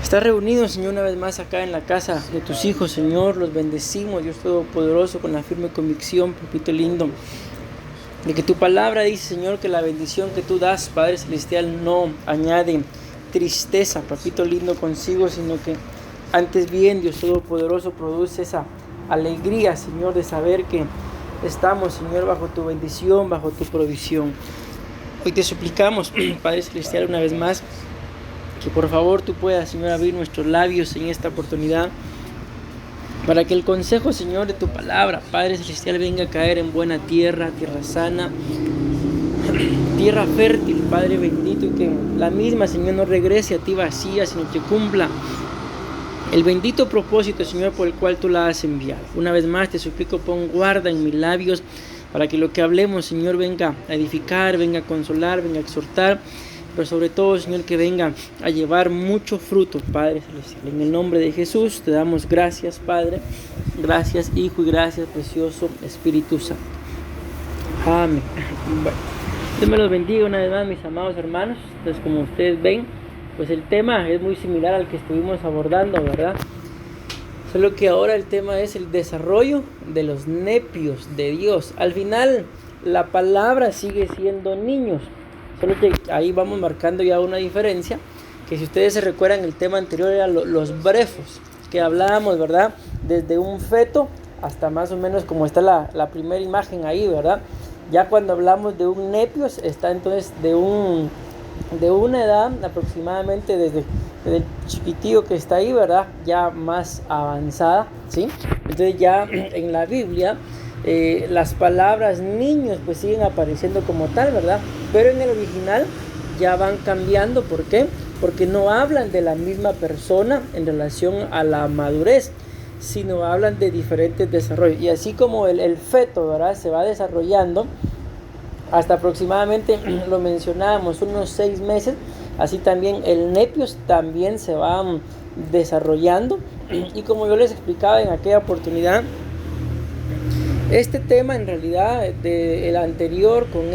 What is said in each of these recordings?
Estar reunidos, Señor, una vez más acá en la casa de tus hijos, Señor. Los bendecimos, Dios Todopoderoso, con la firme convicción, papito lindo, de que tu palabra dice, Señor, que la bendición que tú das, Padre Celestial, no añade tristeza, papito lindo, consigo, sino que antes bien, Dios Todopoderoso, produce esa alegría, Señor, de saber que estamos, Señor, bajo tu bendición, bajo tu provisión. Hoy te suplicamos, Padre Celestial, una vez más, que por favor tú puedas, Señor, abrir nuestros labios en esta oportunidad, para que el consejo, Señor, de tu palabra, Padre Celestial, venga a caer en buena tierra, tierra sana, tierra fértil, Padre bendito, y que la misma, Señor, no regrese a ti vacía, sino que cumpla el bendito propósito, Señor, por el cual tú la has enviado. Una vez más te suplico, pon guarda en mis labios, para que lo que hablemos, Señor, venga a edificar, venga a consolar, venga a exhortar, pero sobre todo, Señor, que venga a llevar mucho fruto, Padre Celestial. En el nombre de Jesús te damos gracias, Padre, gracias, Hijo, y gracias, precioso Espíritu Santo. Amén. Bueno, Dios me los bendiga una vez más, mis amados hermanos. Entonces, como ustedes ven, pues el tema es muy similar al que estuvimos abordando, ¿verdad? Solo que ahora el tema es el desarrollo de los nepios de Dios. Al final, la palabra sigue siendo niños. Solo que ahí vamos marcando ya una diferencia, que si ustedes se recuerdan, el tema anterior era los brefos, que hablábamos, ¿verdad? Desde un feto hasta más o menos como está la primera imagen ahí, ¿verdad? Ya cuando hablamos de un nepios, está entonces de una edad aproximadamente desde el chiquitillo que está ahí, ¿verdad? Ya más avanzada, ¿sí? Entonces ya en la Biblia las palabras niños pues siguen apareciendo como tal, ¿verdad? Pero en el original ya van cambiando. ¿Por qué? Porque no hablan de la misma persona en relación a la madurez, sino hablan de diferentes desarrollos. Y así como el feto, ¿verdad?, se va desarrollando hasta aproximadamente, lo mencionábamos, unos 6 meses, así también el nepios también se va desarrollando. Y como yo les explicaba en aquella oportunidad, este tema en realidad del anterior con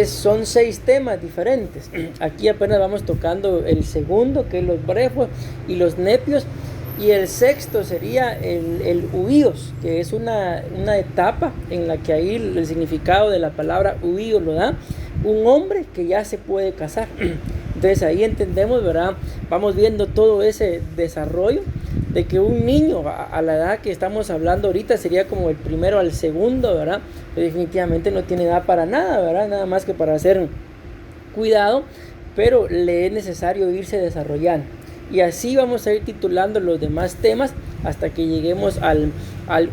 son 6 temas diferentes. Aquí apenas vamos tocando el segundo, que es los brefos y los nepios, y el sexto sería el huíos, que es una etapa en la que ahí el significado de la palabra huíos lo da un hombre que ya se puede casar. Entonces ahí entendemos, ¿verdad? Vamos viendo todo ese desarrollo de que un niño a la edad que estamos hablando ahorita sería como el primero al segundo, ¿verdad? Pero definitivamente no tiene edad para nada, ¿verdad? Nada más que para ser cuidado, pero le es necesario irse desarrollando. Y así vamos a ir titulando los demás temas hasta que lleguemos al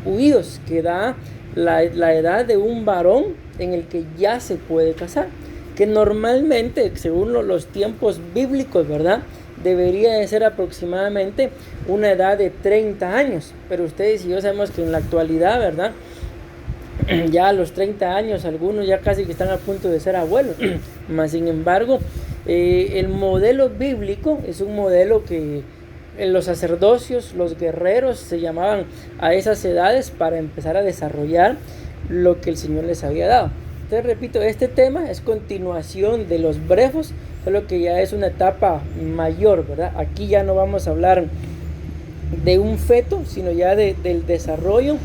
huíos, que da la edad de un varón en el que ya se puede casar, que normalmente, según los tiempos bíblicos, ¿verdad?, debería de ser aproximadamente una edad de 30 años. Pero ustedes y yo sabemos que en la actualidad, ¿verdad?, ya a los 30 años algunos ya casi que están a punto de ser abuelos. Mas sin embargo, el modelo bíblico es un modelo que en los sacerdocios, los guerreros se llamaban a esas edades para empezar a desarrollar lo que el Señor les había dado. Entonces, repito, este tema es continuación de los brefos, solo que ya es una etapa mayor, ¿verdad? Aquí ya no vamos a hablar de un feto, sino ya del desarrollo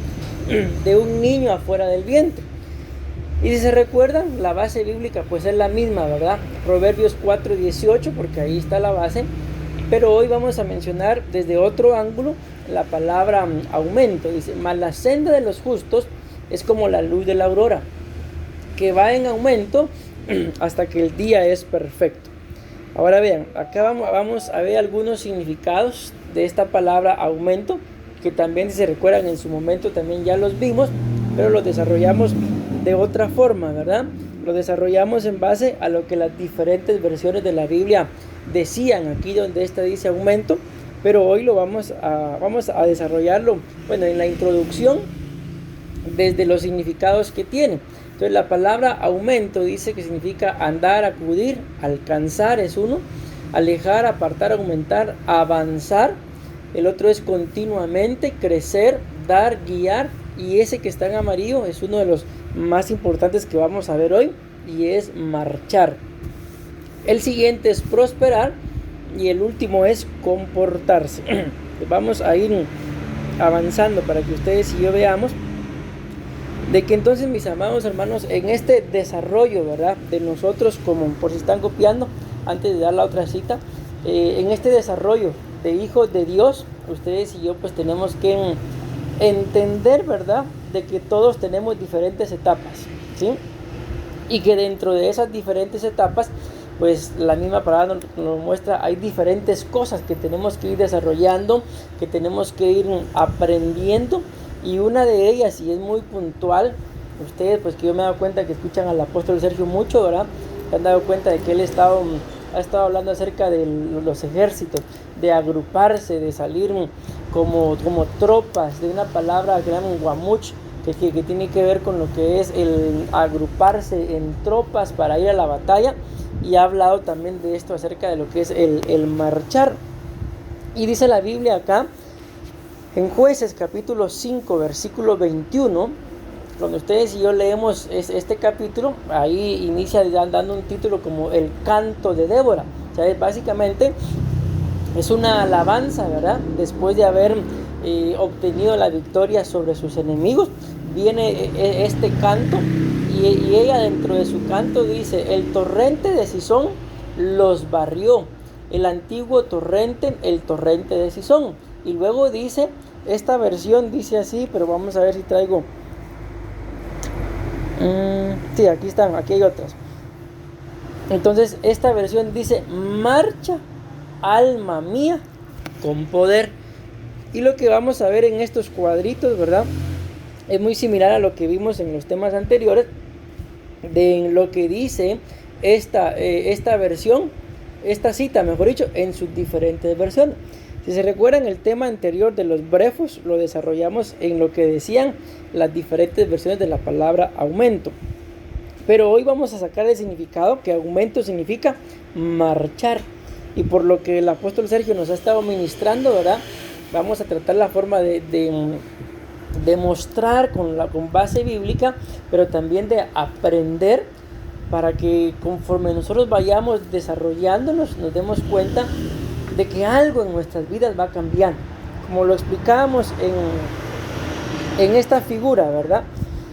de un niño afuera del vientre. Y si se recuerdan, la base bíblica pues es la misma, ¿verdad? Proverbios 4:18, porque ahí está la base. Pero hoy vamos a mencionar desde otro ángulo la palabra aumento. Dice, mas la senda de los justos es como la luz de la aurora, que va en aumento hasta que el día es perfecto. Ahora vean, acá vamos a ver algunos significados de esta palabra aumento, que también, si se recuerdan, en su momento también ya los vimos, pero los desarrollamos de otra forma, ¿verdad? Lo desarrollamos en base a lo que las diferentes versiones de la Biblia decían. Aquí donde esta dice aumento, pero hoy lo vamos a desarrollarlo, bueno, en la introducción, desde los significados que tiene. Entonces la palabra aumento dice que significa andar, acudir, alcanzar es uno, alejar, apartar, aumentar, avanzar. El otro es continuamente, crecer, dar, guiar, y ese que está en amarillo es uno de los más importantes que vamos a ver hoy, y es marchar. El siguiente es prosperar, y el último es comportarse. Vamos a ir avanzando para que ustedes y yo veamos de que entonces, mis amados hermanos, en este desarrollo, ¿verdad?, de nosotros, como por si están copiando, antes de dar la otra cita, en este desarrollo de hijos de Dios, ustedes y yo pues tenemos que entender, ¿verdad?, de que todos tenemos diferentes etapas, ¿sí? Y que dentro de esas diferentes etapas, pues la misma palabra nos muestra, hay diferentes cosas que tenemos que ir desarrollando, que tenemos que ir aprendiendo, y una de ellas, y es muy puntual, ustedes pues que yo me he dado cuenta que escuchan al apóstol Sergio mucho, ¿verdad?, se han dado cuenta de que él ha estado hablando acerca de los ejércitos, de agruparse, de salir como tropas, de una palabra que llaman guamuch, que tiene que ver con lo que es el agruparse en tropas para ir a la batalla, y ha hablado también de esto acerca de lo que es el marchar. Y dice la Biblia acá, en Jueces capítulo 5, versículo 21, cuando ustedes y yo leemos este capítulo, ahí inicia dando un título como el canto de Débora. O sea, básicamente es una alabanza, ¿verdad? Después de haber obtenido la victoria sobre sus enemigos, viene este canto, y ella dentro de su canto dice: el torrente de Cisón los barrió, el antiguo torrente, el torrente de Cisón. Y luego dice, esta versión dice así, pero vamos a ver si traigo... sí, aquí están, aquí hay otras. Entonces esta versión dice: marcha, alma mía, con poder. Y lo que vamos a ver en estos cuadritos, ¿verdad?, es muy similar a lo que vimos en los temas anteriores, de lo que dice esta versión, esta cita, mejor dicho, en sus diferentes versiones. Si se recuerdan, el tema anterior de los brefos lo desarrollamos en lo que decían las diferentes versiones de la palabra aumento. Pero hoy vamos a sacar el significado, que aumento significa marchar. Y por lo que el apóstol Sergio nos ha estado ministrando, ¿verdad?, vamos a tratar la forma de mostrar con base bíblica, pero también de aprender, para que conforme nosotros vayamos desarrollándonos, nos demos cuenta de que algo en nuestras vidas va cambiando, como lo explicábamos en esta figura, ¿verdad?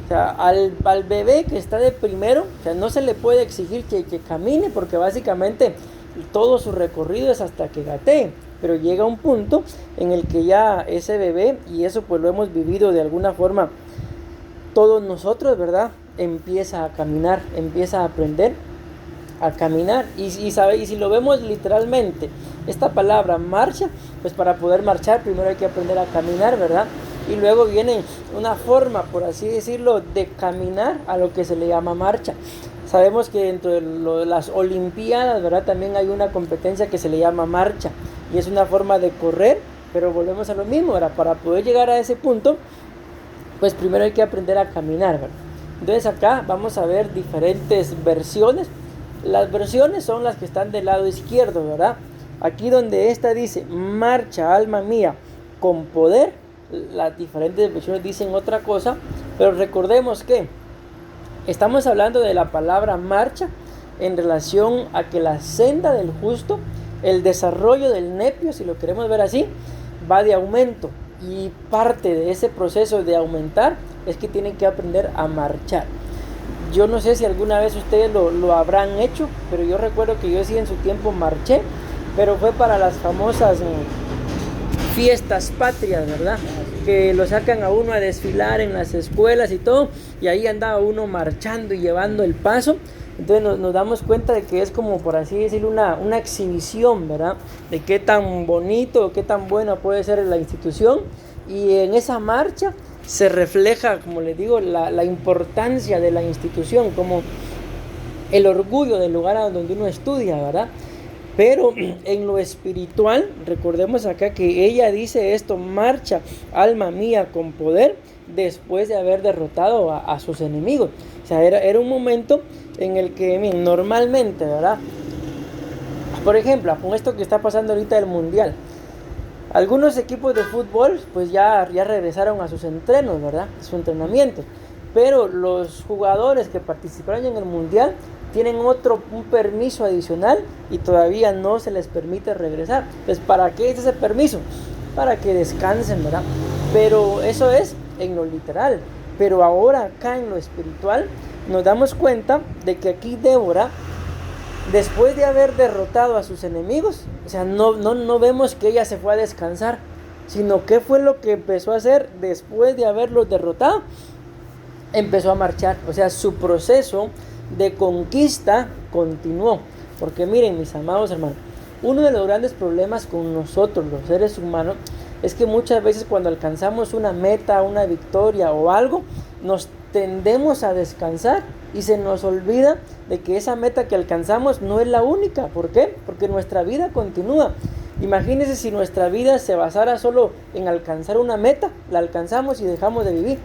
O sea, al bebé que está de primero, o sea, no se le puede exigir que camine, porque básicamente todo su recorrido es hasta que gatee, pero llega un punto en el que ya ese bebé, y eso pues lo hemos vivido de alguna forma todos nosotros, ¿verdad?, empieza a caminar, empieza a aprender a caminar, y si lo vemos literalmente, esta palabra marcha, pues para poder marchar primero hay que aprender a caminar, ¿verdad? Y luego viene una forma, por así decirlo, de caminar a lo que se le llama marcha. Sabemos que dentro de las olimpiadas, ¿verdad?, también hay una competencia que se le llama marcha, y es una forma de correr, pero volvemos a lo mismo, ¿verdad? Para poder llegar a ese punto, pues primero hay que aprender a caminar, ¿verdad? Entonces acá vamos a ver diferentes versiones. Las versiones son las que están del lado izquierdo, ¿verdad? Aquí donde esta dice: marcha, alma mía, con poder, las diferentes versiones dicen otra cosa, pero recordemos que estamos hablando de la palabra marcha en relación a que la senda del justo, el desarrollo del nepio, si lo queremos ver así, va de aumento, y parte de ese proceso de aumentar es que tienen que aprender a marchar. Yo no sé si alguna vez ustedes lo habrán hecho, pero yo recuerdo que yo sí en su tiempo marché, pero fue para las famosas fiestas patrias, ¿verdad?, que lo sacan a uno a desfilar en las escuelas y todo, y ahí andaba uno marchando y llevando el paso. Entonces nos damos cuenta de que es como, por así decirlo, una exhibición, ¿verdad?, de qué tan bonito, qué tan buena puede ser la institución, y en esa marcha se refleja, como les digo, la importancia de la institución, como el orgullo del lugar a donde uno estudia, ¿verdad? Pero en lo espiritual, recordemos acá que ella dice esto: marcha, alma mía, con poder, después de haber derrotado a sus enemigos. O sea, era un momento en el que normalmente, ¿verdad?, por ejemplo, con esto que está pasando ahorita del mundial, algunos equipos de fútbol pues ya regresaron a sus entrenos, ¿verdad?, sus entrenamientos, pero los jugadores que participaron en el mundial tienen un permiso adicional y todavía no se les permite regresar. Entonces, ¿para qué es ese permiso? Para que descansen, ¿verdad? Pero eso es en lo literal. Pero ahora acá en lo espiritual nos damos cuenta de que aquí Débora, después de haber derrotado a sus enemigos, o sea, no vemos que ella se fue a descansar, sino que fue lo que empezó a hacer después de haberlos derrotado. Empezó a marchar, o sea, su proceso de conquista continuó. Porque miren, mis amados hermanos, uno de los grandes problemas con nosotros los seres humanos es que muchas veces cuando alcanzamos una meta, una victoria o algo, nos tendemos a descansar y se nos olvida de que esa meta que alcanzamos no es la única. ¿Por qué? Porque nuestra vida continúa. Imagínense si nuestra vida se basara solo en alcanzar una meta, la alcanzamos y dejamos de vivir.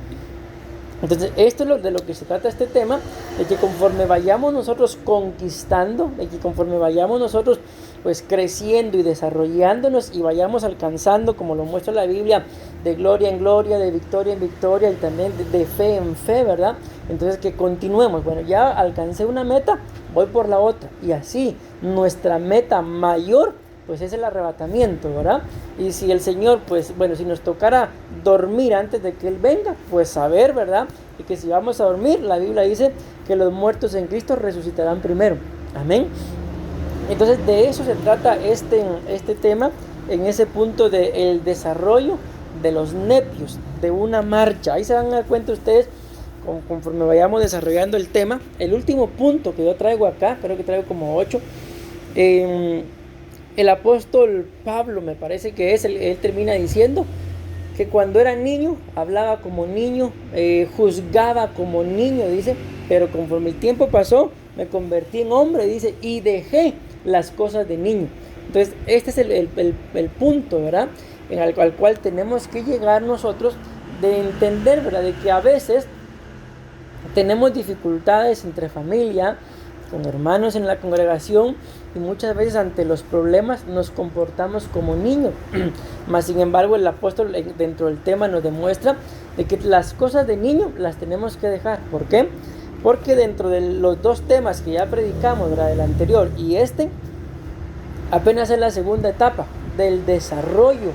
Entonces, esto es de lo que se trata este tema, de que conforme vayamos nosotros conquistando, de que conforme vayamos nosotros pues creciendo y desarrollándonos y vayamos alcanzando, como lo muestra la Biblia, de gloria en gloria, de victoria en victoria y también de fe en fe, ¿verdad? Entonces que continuemos, bueno, ya alcancé una meta, voy por la otra, y así nuestra meta mayor pues es el arrebatamiento, ¿verdad? Y si el Señor, pues bueno, si nos tocara dormir antes de que Él venga, pues saber, ¿verdad? Y que si vamos a dormir, la Biblia dice que los muertos en Cristo resucitarán primero. Amén. Entonces de eso se trata este tema, en ese punto del desarrollo de los nepios, de una marcha. Ahí se van a dar cuenta ustedes, conforme vayamos desarrollando el tema. El último punto que yo traigo acá, creo que traigo como 8, el apóstol Pablo, me parece que él termina diciendo que cuando era niño, hablaba como niño, juzgaba como niño, dice, pero conforme el tiempo pasó, me convertí en hombre, dice, y dejé las cosas de niño. Entonces, este es el punto, ¿verdad? Al cual tenemos que llegar nosotros, de entender, ¿verdad? De que a veces tenemos dificultades entre familia, con hermanos en la congregación, y muchas veces ante los problemas nos comportamos como niños. Mas sin embargo el apóstol dentro del tema nos demuestra de que las cosas de niño las tenemos que dejar. ¿Por qué? Porque dentro de los dos temas que ya predicamos, ¿verdad? El anterior y apenas es la segunda etapa del desarrollo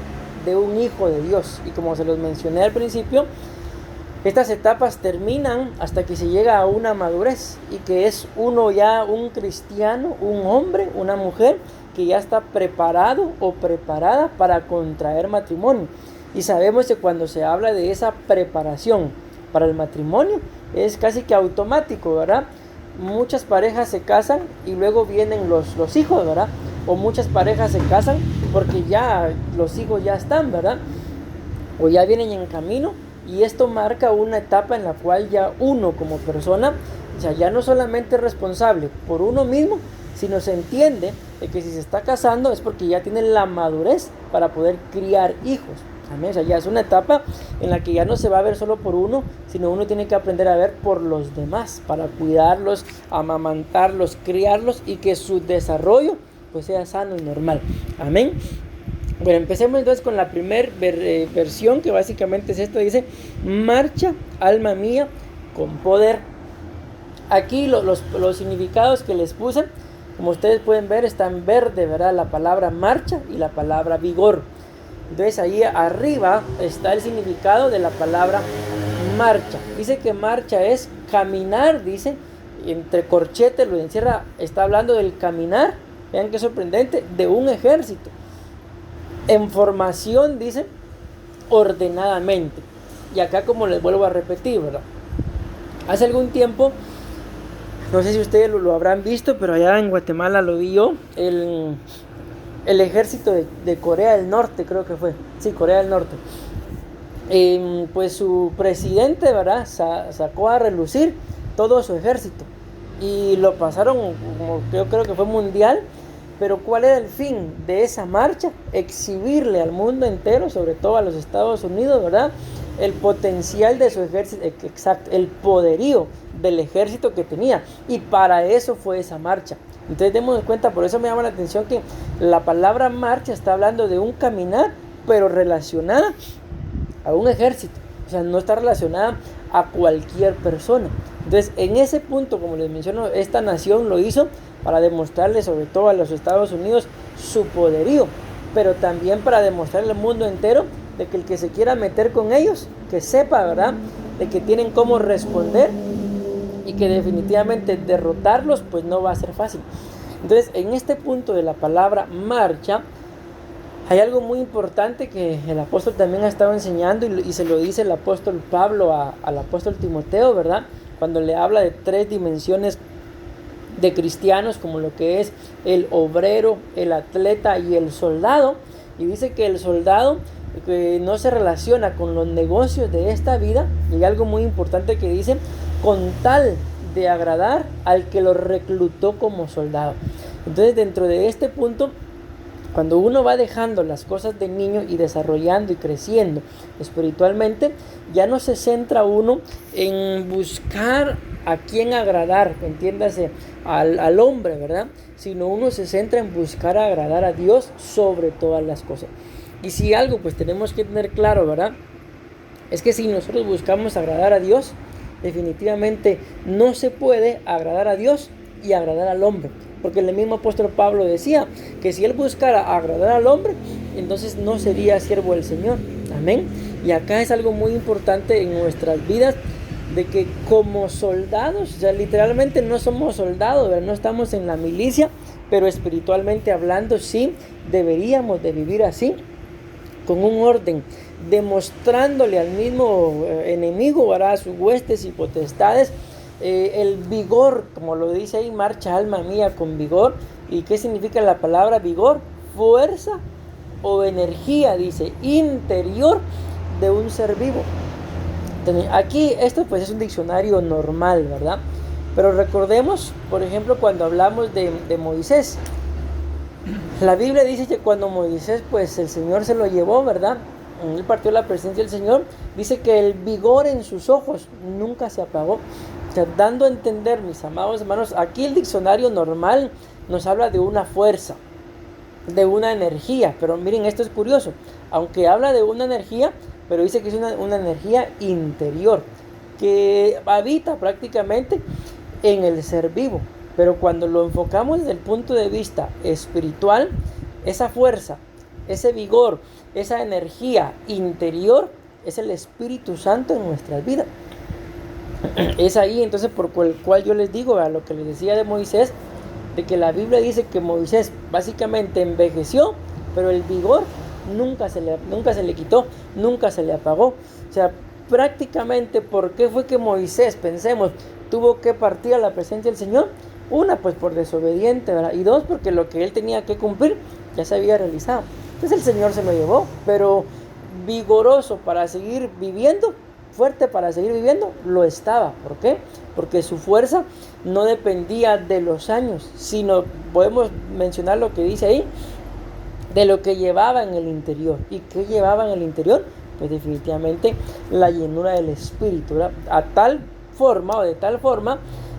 de un hijo de Dios, y como se los mencioné al principio, estas etapas terminan hasta que se llega a una madurez, y que es uno ya un cristiano, un hombre, una mujer que ya está preparado o preparada para contraer matrimonio. Y sabemos que cuando se habla de esa preparación para el matrimonio es casi que automático, ¿verdad? Muchas parejas se casan y luego vienen los hijos, ¿verdad? O muchas parejas se casan porque ya los hijos ya están, ¿verdad? O ya vienen en camino. Y esto marca una etapa en la cual ya uno como persona, o sea, ya no solamente es responsable por uno mismo, sino se entiende de que si se está casando es porque ya tiene la madurez para poder criar hijos. Amén. O sea, ya es una etapa en la que ya no se va a ver solo por uno, sino uno tiene que aprender a ver por los demás, para cuidarlos, amamantarlos, criarlos, y que su desarrollo pues sea sano y normal. Amén. Bueno, empecemos entonces con la primera versión, que básicamente es esto. Dice: marcha, alma mía, con poder. Aquí los significados que les puse, como ustedes pueden ver, está en verde, ¿verdad? La palabra marcha y la palabra vigor. Entonces ahí arriba está el significado de la palabra marcha. Dice que marcha es caminar, dice, entre corchetes lo encierra, está hablando del caminar, vean qué sorprendente, de un ejército. En formación, dice, ordenadamente. Y acá, como les vuelvo a repetir, ¿verdad? Hace algún tiempo, no sé si ustedes lo habrán visto, pero allá en Guatemala lo vi yo, el ejército de Corea del Norte, creo que fue. Sí, Corea del Norte. Pues su presidente, ¿verdad? Sacó a relucir todo su ejército. Y lo pasaron, como yo creo que fue mundial. Pero ¿cuál era el fin de esa marcha? Exhibirle al mundo entero, sobre todo a los Estados Unidos, ¿verdad? El potencial de su ejército, exacto, el poderío del ejército que tenía. Y para eso fue esa marcha. Entonces demos cuenta, por eso me llama la atención que la palabra marcha está hablando de un caminar, pero relacionada a un ejército. O sea, no está relacionada a cualquier persona. Entonces, en ese punto, como les menciono, esta nación lo hizo para demostrarle, sobre todo a los Estados Unidos, su poderío, pero también para demostrarle al mundo entero de que el que se quiera meter con ellos, que sepa, ¿verdad?, de que tienen cómo responder y que definitivamente derrotarlos pues no va a ser fácil. Entonces, en este punto de la palabra marcha, hay algo muy importante que el apóstol también ha estado enseñando y se lo dice el apóstol Pablo al apóstol Timoteo, ¿verdad?, cuando le habla de 3 dimensiones de cristianos, como lo que es el obrero, el atleta y el soldado. Y dice que el soldado no se relaciona con los negocios de esta vida, y hay algo muy importante que dice: con tal de agradar al que lo reclutó como soldado. Entonces, dentro de este punto, cuando uno va dejando las cosas de niño y desarrollando y creciendo espiritualmente, ya no se centra uno en buscar a quién agradar, entiéndase, al hombre, ¿verdad?, sino uno se centra en buscar agradar a Dios sobre todas las cosas. Y si algo pues tenemos que tener claro, ¿verdad?, es que si nosotros buscamos agradar a Dios, definitivamente no se puede agradar a Dios y agradar al hombre. Porque el mismo apóstol Pablo decía que si él buscara agradar al hombre, entonces no sería siervo del Señor. Amén. Y acá es algo muy importante en nuestras vidas, de que como soldados, o sea, literalmente no somos soldados, ¿verdad?, no estamos en la milicia, pero espiritualmente hablando sí deberíamos de vivir así, con un orden, demostrándole al mismo enemigo, ¿verdad?, sus huestes y potestades, el vigor, como lo dice ahí: marcha alma mía con vigor. ¿Y qué significa la palabra vigor? Fuerza o energía, dice, interior de un ser vivo. Aquí esto pues es un diccionario normal, ¿verdad? Pero recordemos, por ejemplo, cuando hablamos de Moisés, la Biblia dice que cuando Moisés pues el Señor se lo llevó, ¿verdad?, él partió la presencia del Señor, dice que el vigor en sus ojos nunca se apagó. O sea, dando a entender, mis amados hermanos, aquí el diccionario normal nos habla de una fuerza, de una energía, pero miren, esto es curioso, aunque habla de una energía, pero dice que es una energía interior, que habita prácticamente en el ser vivo. Pero cuando lo enfocamos desde el punto de vista espiritual, esa fuerza, ese vigor, esa energía interior es el Espíritu Santo en nuestras vidas. Es ahí entonces por el cual yo les digo, a lo que les decía de Moisés, de que la Biblia dice que Moisés básicamente envejeció, pero el vigor nunca se le quitó, nunca se le apagó. O sea, prácticamente, ¿por qué fue que Moisés, pensemos, tuvo que partir a la presencia del Señor? Una, pues por desobediente, ¿verdad? Y dos, porque lo que él tenía que cumplir ya se había realizado. Entonces el Señor se lo llevó, pero vigoroso para seguir viviendo, fuerte para seguir viviendo, lo estaba. ¿Por qué? Porque su fuerza no dependía de los años, sino, podemos mencionar lo que dice ahí, de lo que llevaba en el interior. ¿Y qué llevaba en el interior? Pues definitivamente la llenura del Espíritu, ¿verdad? A tal forma, o de tal forma,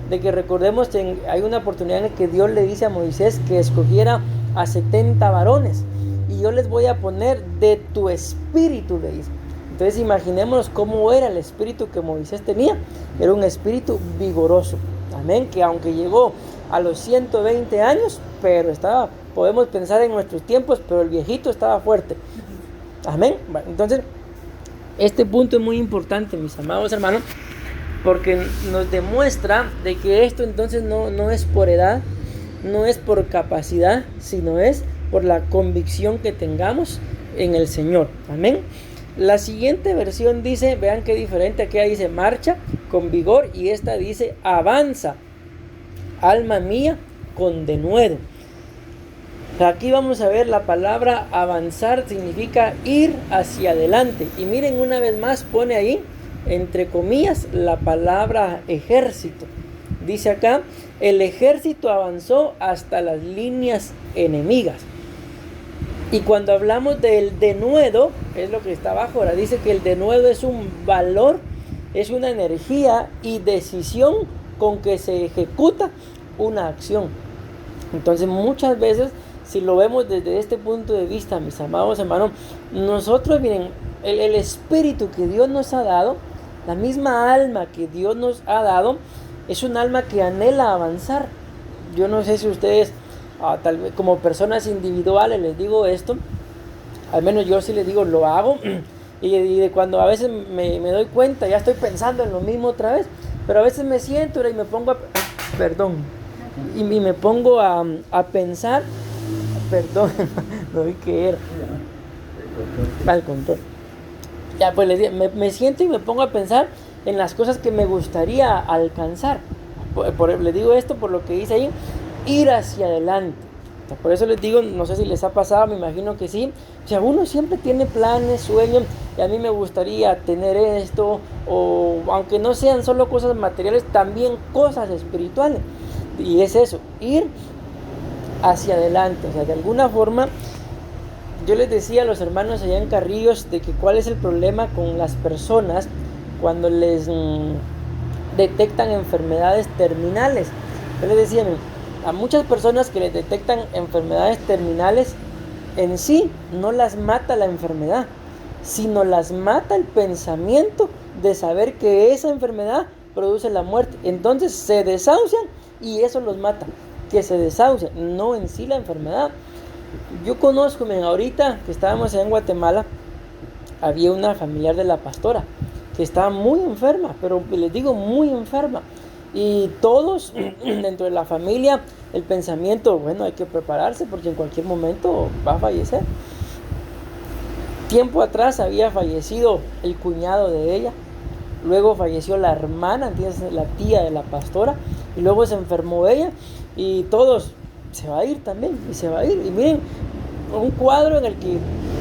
de que recordemos que hay una oportunidad en la que Dios le dice a Moisés que escogiera a 70 varones, y yo les voy a poner de tu espíritu, le dice. Entonces imaginémonos cómo era el espíritu que Moisés tenía. Era un espíritu vigoroso, amén, que aunque llegó a los 120 años, pero estaba, podemos pensar en nuestros tiempos, pero el viejito estaba fuerte, amén. Entonces este punto es muy importante, mis amados hermanos, porque nos demuestra de que esto entonces no es por edad, no es por capacidad, sino es por la convicción que tengamos en el Señor, amén. La siguiente versión dice, vean qué diferente, aquí dice marcha con vigor, y esta dice avanza, alma mía, con denuedo. Aquí vamos a ver la palabra avanzar, significa ir hacia adelante, y miren, una vez más pone ahí entre comillas la palabra ejército. Dice acá, el ejército avanzó hasta las líneas enemigas. Y cuando hablamos del denuedo, es lo que está abajo, ahora dice que el denuedo es un valor, es una energía y decisión con que se ejecuta una acción. Entonces muchas veces, si lo vemos desde este punto de vista, mis amados hermanos, nosotros, miren, el espíritu que Dios nos ha dado, la misma alma que Dios nos ha dado, es un alma que anhela avanzar. Yo no sé si ustedes, tal vez como personas individuales, les digo esto, al menos yo sí les digo, lo hago, y de cuando a veces me doy cuenta, ya estoy pensando en lo mismo otra vez, pero a veces me siento y me pongo perdón, y me pongo a pensar, perdón, no vi qué era, al control. Ya, pues les digo, me siento y me pongo a pensar en las cosas que me gustaría alcanzar. Les digo esto por lo que dice ahí, ir hacia adelante. O sea, por eso les digo, no sé si les ha pasado, me imagino que sí. O sea, uno siempre tiene planes, sueños, y a mí me gustaría tener esto, o aunque no sean solo cosas materiales, también cosas espirituales. Y es eso, ir hacia adelante. O sea, de alguna forma, yo les decía a los hermanos allá en Carrillos de que cuál es el problema con las personas cuando les detectan enfermedades terminales. Yo les decía, a muchas personas que les detectan enfermedades terminales, en sí no las mata la enfermedad, sino las mata el pensamiento de saber que esa enfermedad produce la muerte. Entonces se desahucian y eso los mata, que se desahucian, no en sí la enfermedad. Yo conozco, ahorita que estábamos allá en Guatemala, había una familiar de la pastora que estaba muy enferma, pero les digo muy enferma. Y todos dentro de la familia, el pensamiento, bueno, hay que prepararse porque en cualquier momento va a fallecer. Tiempo atrás había fallecido el cuñado de ella, luego falleció la hermana, la tía de la pastora, y luego se enfermó ella, y todos, se va a ir también, y se va a ir. Y miren, un cuadro en el que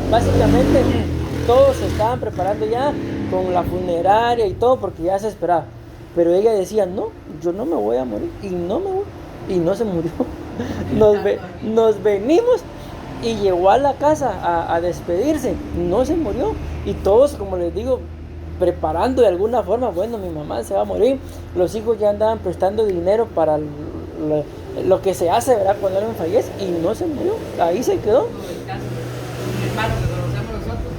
básicamente todos se estaban preparando ya con la funeraria y todo, porque ya se esperaba. Pero ella decía, no, yo no me voy a morir, y no me voy, y no se murió. Nos venimos y llegó a la casa a despedirse, no se murió, y todos, como les digo, preparando de alguna forma, bueno, mi mamá se va a morir, los hijos ya andaban prestando dinero para lo que se hace, ¿verdad?, cuando alguien fallece, y no se murió, ahí se quedó. El caso de mi hermano que conocemos nosotros,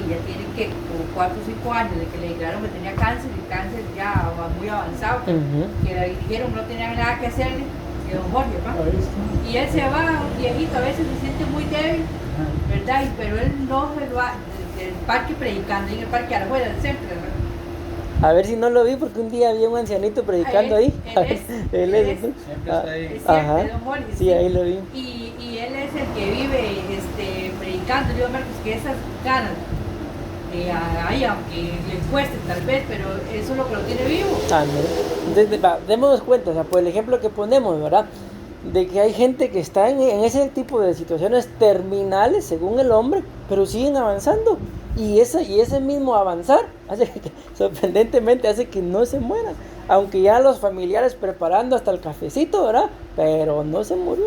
ya tiene que como 4 o 5 años de que le declararon que tenía cáncer, y cáncer ya muy avanzado, que le dijeron que no tenía nada que hacerle, que don Jorge, ¿verdad? Y él se va, un viejito, a veces se siente muy débil, ¿verdad? Pero él no se va del parque predicando, en el parque afuera del centro, ¿verdad? A ver si no lo vi, porque un día había un ancianito predicando ahí. Él es ¿no? Es cierto, don Jorge, sí, ahí lo vi. Y él es el que vive predicando. Yo digo, Marcos, que esas ganas, aunque le cueste tal vez, pero eso es lo que lo tiene vivo. Entonces, démonos cuenta, o sea, por el ejemplo que ponemos, ¿verdad?, de que hay gente que está en ese tipo de situaciones terminales, según el hombre, pero siguen avanzando. Y ese mismo avanzar sorprendentemente hace que no se mueran, aunque ya los familiares preparando hasta el cafecito, ¿verdad?, pero no se murió.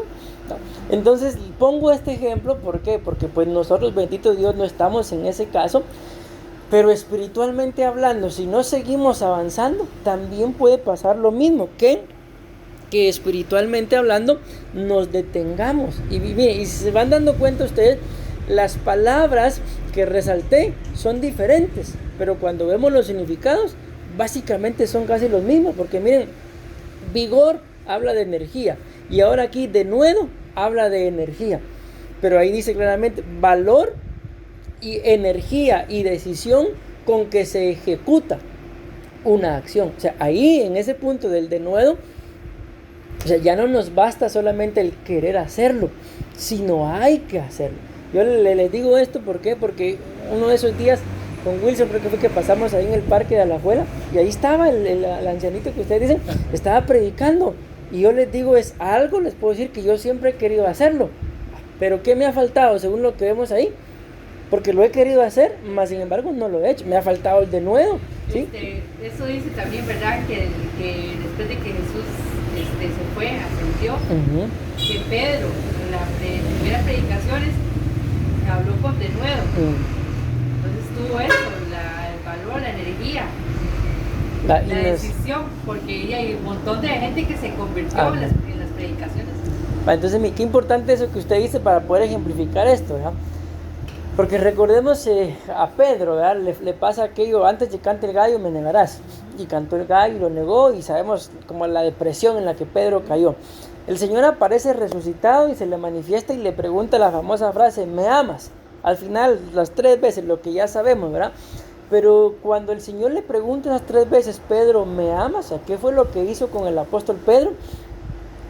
No. Entonces pongo este ejemplo, ¿por qué? Porque pues nosotros, bendito Dios, no estamos en ese caso, pero espiritualmente hablando, si no seguimos avanzando, también puede pasar lo mismo, que espiritualmente hablando nos detengamos. Y si se van dando cuenta ustedes, las palabras que resalté son diferentes, pero cuando vemos los significados, básicamente son casi los mismos, porque miren, vigor habla de energía, y ahora aquí denuedo habla de energía, pero ahí dice claramente valor y energía y decisión con que se ejecuta una acción. O sea, ahí en ese punto del denuedo, o sea, ya no nos basta solamente el querer hacerlo, sino hay que hacerlo. Yo les digo esto, ¿por qué? Porque uno de esos días con Wilson, creo que fue que pasamos ahí en el parque de Alajuela, y ahí estaba el ancianito que ustedes dicen, estaba predicando, y yo les digo, es algo, les puedo decir que yo siempre he querido hacerlo, pero ¿qué me ha faltado según lo que vemos ahí? Porque lo he querido hacer, más sin embargo no lo he hecho, me ha faltado el denuedo, ¿sí? Eso dice también, ¿verdad?, que después de que Jesús se fue, ascendió, que Pedro, en las primeras predicaciones, habló con denuedo. Entonces tuvo eso, el valor, la energía, la decisión, porque hay un montón de gente que se convirtió en las predicaciones. Entonces, qué importante eso que usted dice para poder ejemplificar esto, ¿verdad? Porque recordemos a Pedro, ¿verdad? Le pasa aquello, antes de que cante el gallo me negarás. y cantó el gallo y lo negó, y sabemos como la depresión en la que Pedro cayó. El Señor aparece resucitado y se le manifiesta y le pregunta la famosa frase, ¿me amas? Al final, las 3 veces, lo que ya sabemos, ¿verdad? Pero cuando el Señor le pregunta esas 3 veces, Pedro, ¿me amas? ¿Qué fue lo que hizo con el apóstol Pedro?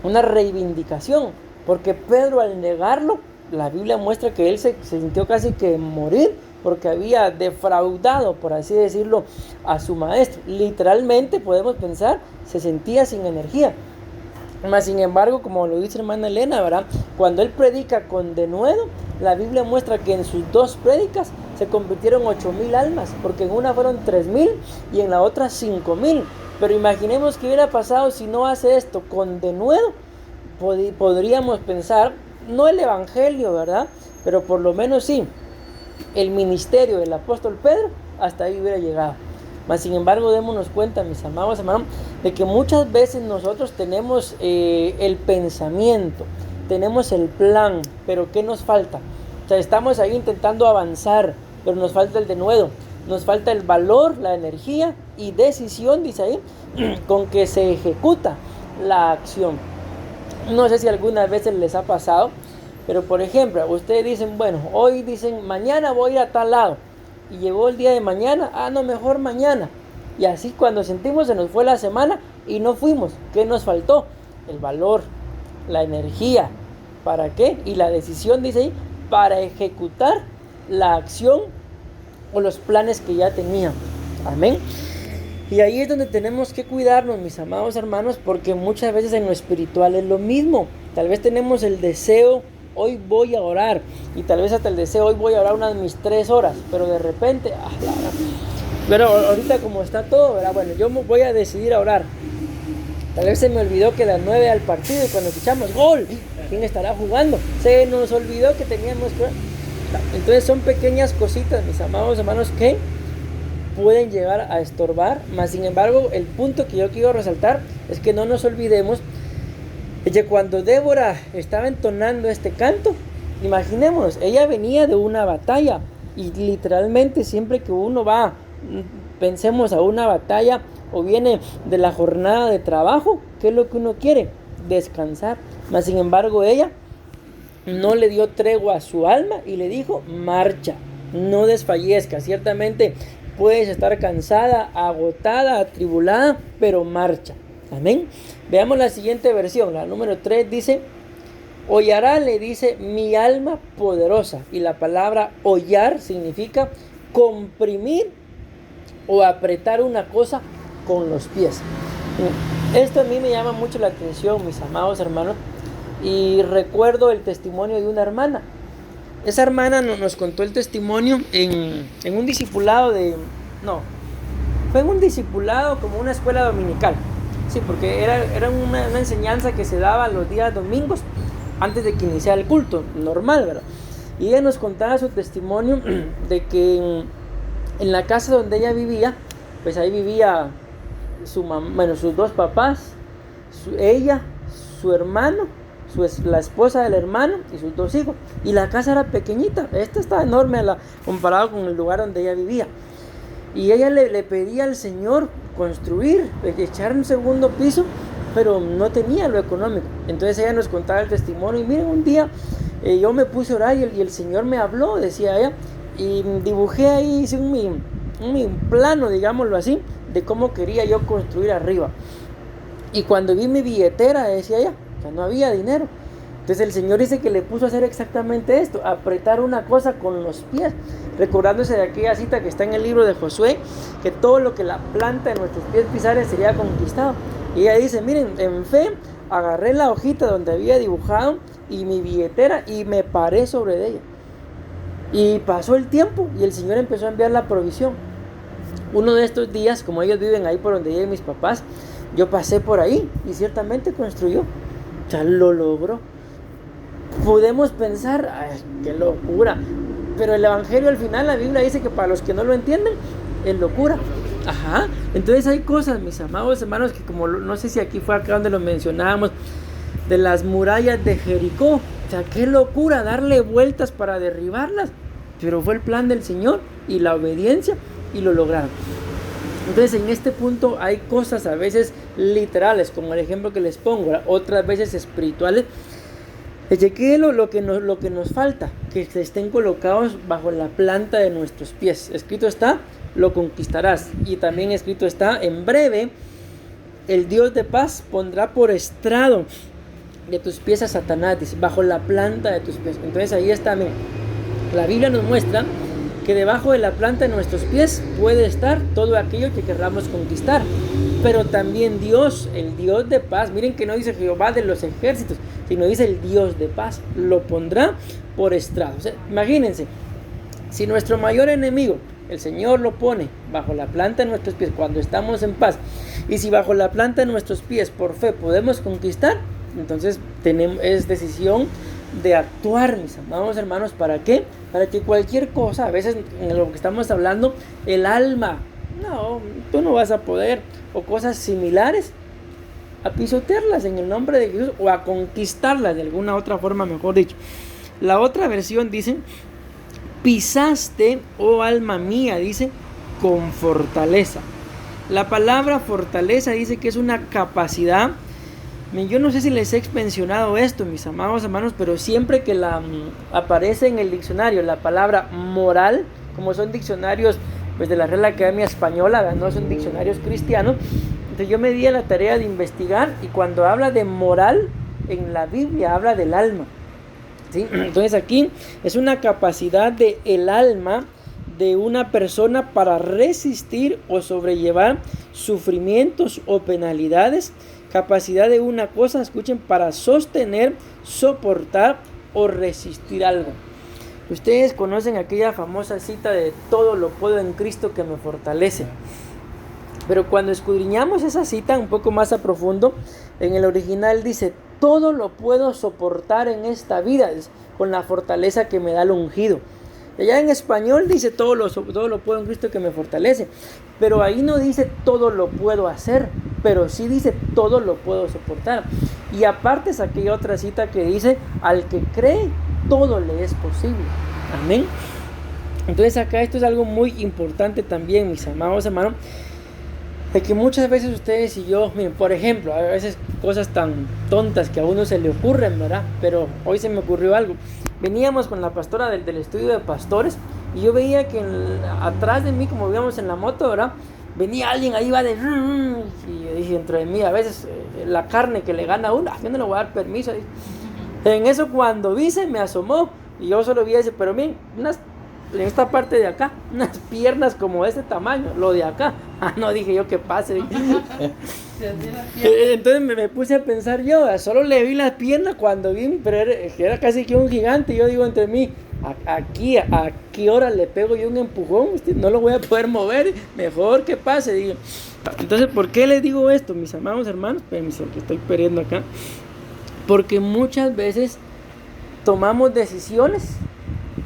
Una reivindicación, porque Pedro al negarlo, la Biblia muestra que él se sintió casi que morir, porque había defraudado, por así decirlo, a su maestro. Literalmente podemos pensar, se sentía sin energía. Mas sin embargo, como lo dice hermana Elena, ¿verdad? Cuando él predica con denuedo, la Biblia muestra que en sus 2 prédicas se convirtieron 8,000 almas, porque en una fueron 3,000 y en la otra 5,000. Pero imaginemos qué hubiera pasado si no hace esto con denuedo. Podríamos pensar, no el evangelio, ¿verdad? Pero por lo menos sí, el ministerio del apóstol Pedro hasta ahí hubiera llegado. Mas sin embargo, démonos cuenta, mis amados hermanos, de que muchas veces nosotros tenemos el pensamiento, tenemos el plan, pero ¿qué nos falta? O sea, estamos ahí intentando avanzar, pero nos falta el denuedo, nos falta el valor, la energía y decisión, dice ahí, con que se ejecuta la acción. No sé si algunas veces les ha pasado, pero por ejemplo, ustedes dicen, bueno, hoy dicen, mañana voy a ir a tal lado. Y llegó el día de mañana, no, mejor mañana. Y así cuando sentimos se nos fue la semana y no fuimos. ¿Qué nos faltó? El valor, la energía. ¿Para qué? Y la decisión, dice ahí, para ejecutar la acción o los planes que ya teníamos. Amén. Y ahí es donde tenemos que cuidarnos, mis amados hermanos, porque muchas veces en lo espiritual es lo mismo. Tal vez tenemos el deseo, hoy voy a orar, y tal vez hasta el deseo, hoy voy a orar unas mis 3 horas, pero de repente, pero ahorita como está todo, ¿verdad? Bueno, yo voy a decidir a orar. Tal vez se me olvidó que a las 9 al partido y cuando escuchamos gol, ¿quién estará jugando? Se nos olvidó que teníamos que orar. Entonces son pequeñas cositas, mis amados hermanos, que pueden llegar a estorbar, mas sin embargo el punto que yo quiero resaltar es que no nos olvidemos de que cuando Débora estaba entonando este canto, imaginémonos, ella venía de una batalla y literalmente siempre que uno va, pensemos a una batalla o viene de la jornada de trabajo, ¿qué es lo que uno quiere? Descansar. Mas sin embargo ella no le dio tregua a su alma y le dijo, marcha, no desfallezca. Ciertamente puedes estar cansada, agotada, atribulada, pero marcha. Amén. Veamos la siguiente versión, la número 3 dice, hollará, le dice, mi alma poderosa. Y la palabra hollar significa comprimir o apretar una cosa con los pies. Esto a mí me llama mucho la atención, mis amados hermanos, y recuerdo el testimonio de una hermana. Esa hermana nos contó el testimonio en un discipulado fue en un discipulado como una escuela dominical. Sí, porque era una enseñanza que se daba los días domingos antes de que iniciara el culto normal, ¿verdad? Y ella nos contaba su testimonio de que en la casa donde ella vivía, pues ahí vivía sus 2 papás, ella, su hermano, la esposa del hermano y sus 2 hijos. Y la casa era pequeñita, esta estaba enorme comparado con el lugar donde ella vivía. Y ella le pedía al Señor construir, echar un segundo piso, pero no tenía lo económico. Entonces ella nos contaba el testimonio y miren, un día yo me puse a orar y el Señor me habló, decía ella, y dibujé ahí, hice un plano, digámoslo así, de cómo quería yo construir arriba. Y cuando vi mi billetera, decía ella, que no había dinero. Entonces el Señor dice que le puso a hacer exactamente esto, apretar una cosa con los pies, recordándose de aquella cita que está en el libro de Josué, que todo lo que la planta de nuestros pies pisares sería conquistado. Y ella dice, miren, en fe agarré la hojita donde había dibujado y mi billetera y me paré sobre ella. Y pasó el tiempo y el Señor empezó a enviar la provisión. Uno de estos días, como ellos viven ahí por donde viven mis papás, yo pasé por ahí y ciertamente construyó. Ya lo logró. Podemos pensar, ay, qué locura, pero el evangelio al final, la Biblia dice que para los que no lo entienden es locura. Ajá. Entonces hay cosas, mis amados hermanos, que como no sé si aquí fue acá donde lo mencionábamos, de las murallas de Jericó. O sea, qué locura darle vueltas para derribarlas, pero fue el plan del Señor y la obediencia y lo lograron. Entonces en este punto hay cosas a veces literales, como el ejemplo que les pongo, otras veces espirituales. ¿Qué es lo que nos falta? Que se estén colocados bajo la planta de nuestros pies. Escrito está, lo conquistarás. Y también escrito está, en breve, el Dios de paz pondrá por estrado de tus pies a Satanás, dice, bajo la planta de tus pies. Entonces ahí está, miren, la Biblia nos muestra que debajo de la planta de nuestros pies puede estar todo aquello que querramos conquistar. Pero también Dios, el Dios de paz, miren que no dice Jehová de los ejércitos, sino dice el Dios de paz, lo pondrá por estrado. O sea, imagínense, si nuestro mayor enemigo, el Señor lo pone bajo la planta de nuestros pies cuando estamos en paz, y si bajo la planta de nuestros pies por fe podemos conquistar, entonces es decisión de actuar, mis amados hermanos. ¿Para qué? Para que cualquier cosa, a veces en lo que estamos hablando, el alma, no, tú no vas a poder, o cosas similares, a pisotearlas en el nombre de Jesús, o a conquistarlas de alguna otra forma, mejor dicho. La otra versión dice, pisaste, oh alma mía, dice, con fortaleza. La palabra fortaleza dice que es una capacidad. Yo no sé si les he mencionado esto, mis amados hermanos, pero siempre que aparece en el diccionario la palabra moral, como son diccionarios pues de la Real Academia Española, no son diccionarios cristianos, entonces yo me di a la tarea de investigar, y cuando habla de moral en la Biblia habla del alma, ¿sí? Entonces aquí es una capacidad del alma de una persona para resistir o sobrellevar sufrimientos o penalidades. Capacidad de una cosa, escuchen, para sostener, soportar o resistir algo. Ustedes conocen aquella famosa cita de todo lo puedo en Cristo que me fortalece. Pero cuando escudriñamos esa cita un poco más a profundo, en el original dice, todo lo puedo soportar en esta vida con la fortaleza que me da el ungido. Allá en español dice todo lo puedo en Cristo que me fortalece, pero ahí no dice todo lo puedo hacer, pero sí dice todo lo puedo soportar. Y aparte es aquella otra cita que dice, al que cree, todo le es posible. Amén. Entonces acá esto es algo muy importante también, mis amados hermanos, de que muchas veces ustedes y yo, miren, por ejemplo, a veces cosas tan tontas que a uno se le ocurren, ¿verdad? Pero hoy se me ocurrió algo. Veníamos con la pastora del estudio de pastores, y yo veía que atrás de mí, como íbamos en la moto, ¿verdad?, venía alguien, ahí va de... Y yo dije dentro de mí, a veces la carne que le gana a uno, yo no le voy a dar permiso. En eso cuando vi, se me asomó, y yo solo vi ese, pero miren, en esta parte de acá, unas piernas como de este tamaño, lo de acá. No, dije yo, que pase. Entonces me puse a pensar yo, solo le vi las piernas cuando vi, pero era casi que un gigante. Yo digo entre mí, ¿a qué hora le pego yo un empujón? No lo voy a poder mover, mejor que pase. Digo. Entonces, ¿por qué les digo esto, mis amados hermanos? Permiso, que estoy perdiendo acá. Porque muchas veces tomamos decisiones,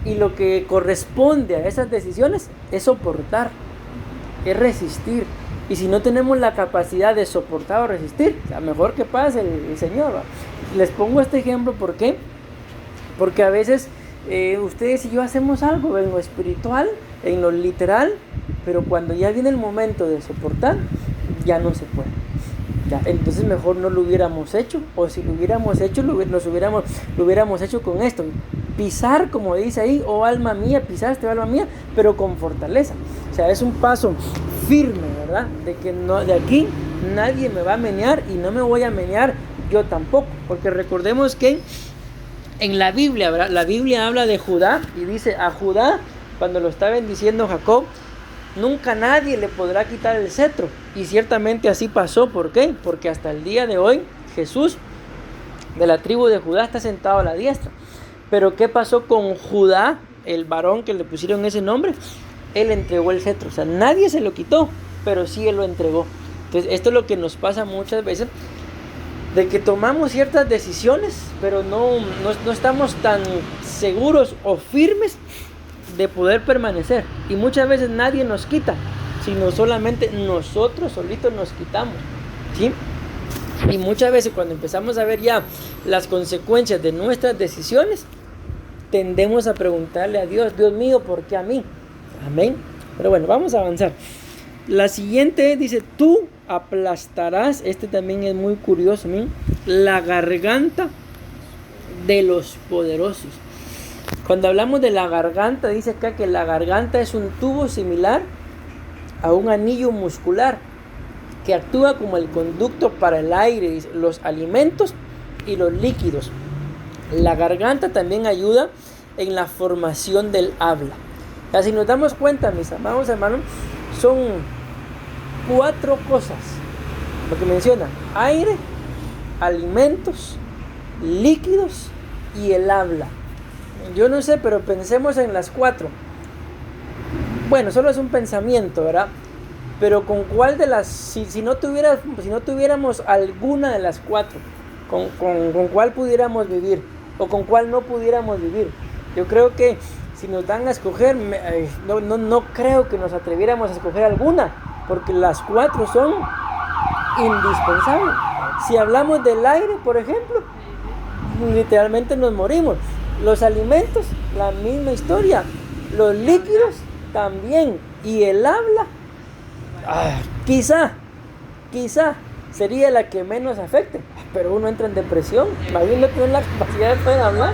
y lo que corresponde a esas decisiones es soportar, es resistir. Y si no tenemos la capacidad de soportar o resistir, a mejor que pase el Señor, ¿va? Les pongo este ejemplo, ¿por qué? Porque a veces ustedes y yo hacemos algo en lo espiritual, en lo literal, pero cuando ya viene el momento de soportar, ya no se puede. Ya, entonces mejor no lo hubiéramos hecho, o si lo hubiéramos hecho, lo hubiéramos hecho con esto. Pisar, como dice ahí, oh alma mía, pisaste, oh alma mía, pero con fortaleza. O sea, es un paso firme, ¿verdad? De que de aquí nadie me va a menear, y no me voy a menear yo tampoco. Porque recordemos que en la Biblia, ¿verdad?, la Biblia habla de Judá, y dice a Judá, cuando lo está bendiciendo Jacob, nunca nadie le podrá quitar el cetro. Y ciertamente así pasó. ¿Por qué? Porque hasta el día de hoy Jesús, de la tribu de Judá, está sentado a la diestra. Pero ¿qué pasó con Judá, el varón que le pusieron ese nombre? Él entregó el cetro. O sea, nadie se lo quitó, pero sí él lo entregó. Entonces esto es lo que nos pasa muchas veces, de que tomamos ciertas decisiones, pero no estamos tan seguros o firmes de poder permanecer. Y muchas veces nadie nos quita, sino solamente nosotros solitos nos quitamos, ¿sí? Y muchas veces cuando empezamos a ver ya las consecuencias de nuestras decisiones, tendemos a preguntarle a Dios, Dios mío, ¿por qué a mí? Amén. Pero bueno, vamos a avanzar. La siguiente dice, tú aplastarás, este también es muy curioso, ¿sí? La garganta de los poderosos. Cuando hablamos de la garganta, dice acá que la garganta es un tubo similar a un anillo muscular que actúa como el conducto para el aire, los alimentos y los líquidos. La garganta también ayuda en la formación del habla. Ya, si nos damos cuenta, mis amados hermanos, son 4 cosas lo que menciona: aire, alimentos, líquidos y el habla. Yo no sé, pero pensemos en las 4. Bueno, solo es un pensamiento, ¿verdad? Pero con cuál de las, si no tuviéramos alguna de las 4, con cuál pudiéramos vivir o con cuál no pudiéramos vivir. Yo creo que si nos dan a escoger, no creo que nos atreviéramos a escoger alguna, porque las 4 son indispensables. Si hablamos del aire, por ejemplo, literalmente nos morimos. Los alimentos, la misma historia. Los líquidos también. Y el habla, quizá sería la que menos afecte, pero uno entra en depresión. Imagínate, no tener la capacidad de poder hablar.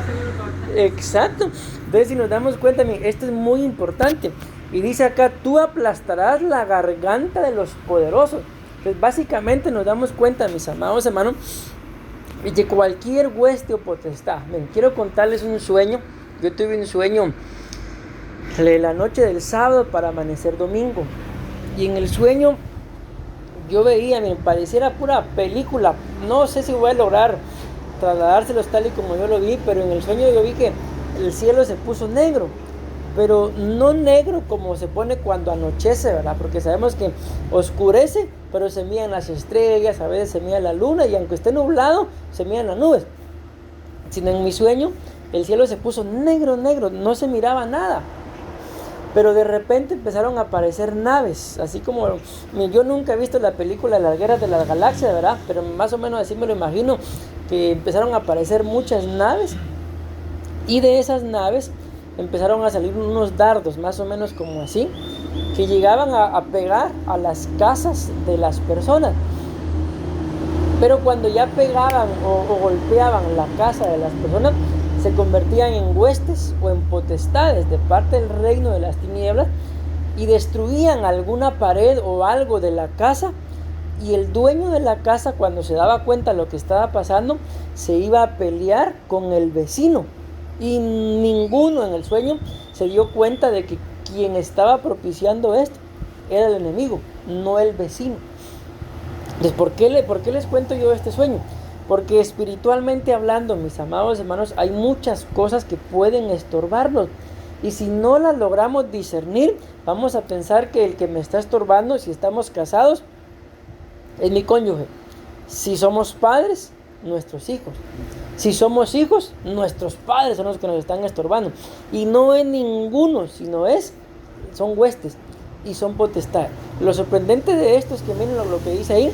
Exacto. Entonces, si nos damos cuenta, esto es muy importante. Y dice acá, tú aplastarás la garganta de los poderosos. Entonces, básicamente nos damos cuenta, mis amados hermanos, de cualquier hueste o potestad. Quiero contarles un sueño. Yo tuve un sueño la noche del sábado para amanecer domingo. Y en el sueño yo veía, me pareciera pura película. No sé si voy a lograr trasladárselos tal y como yo lo vi, pero en el sueño yo vi que el cielo se puso negro. Pero no negro como se pone cuando anochece, ¿verdad? Porque sabemos que oscurece, pero se miran las estrellas, a veces se mira la luna, y aunque esté nublado, se miran las nubes. Sino en mi sueño, el cielo se puso negro, no se miraba nada. Pero de repente empezaron a aparecer naves, así como, yo nunca he visto la película Las Guerras de las Galaxias, ¿verdad? Pero más o menos así me lo imagino, que empezaron a aparecer muchas naves, y de esas naves empezaron a salir unos dardos, más o menos como así, que llegaban a pegar a las casas de las personas. Pero cuando ya pegaban o golpeaban la casa de las personas, se convertían en huestes o en potestades de parte del reino de las tinieblas, y destruían alguna pared o algo de la casa, y el dueño de la casa, cuando se daba cuenta de lo que estaba pasando, se iba a pelear con el vecino. Y ninguno en el sueño se dio cuenta de que quien estaba propiciando esto era el enemigo, no el vecino. Entonces, ¿por qué les cuento yo este sueño? Porque espiritualmente hablando, mis amados hermanos, hay muchas cosas que pueden estorbarnos. Y si no las logramos discernir, vamos a pensar que el que me está estorbando, si estamos casados, es mi cónyuge. Si somos padres, nuestros hijos. Si somos hijos, nuestros padres son los que nos están estorbando. Y no es ninguno, son huestes y son potestades. Lo sorprendente de esto es que miren lo que dice ahí,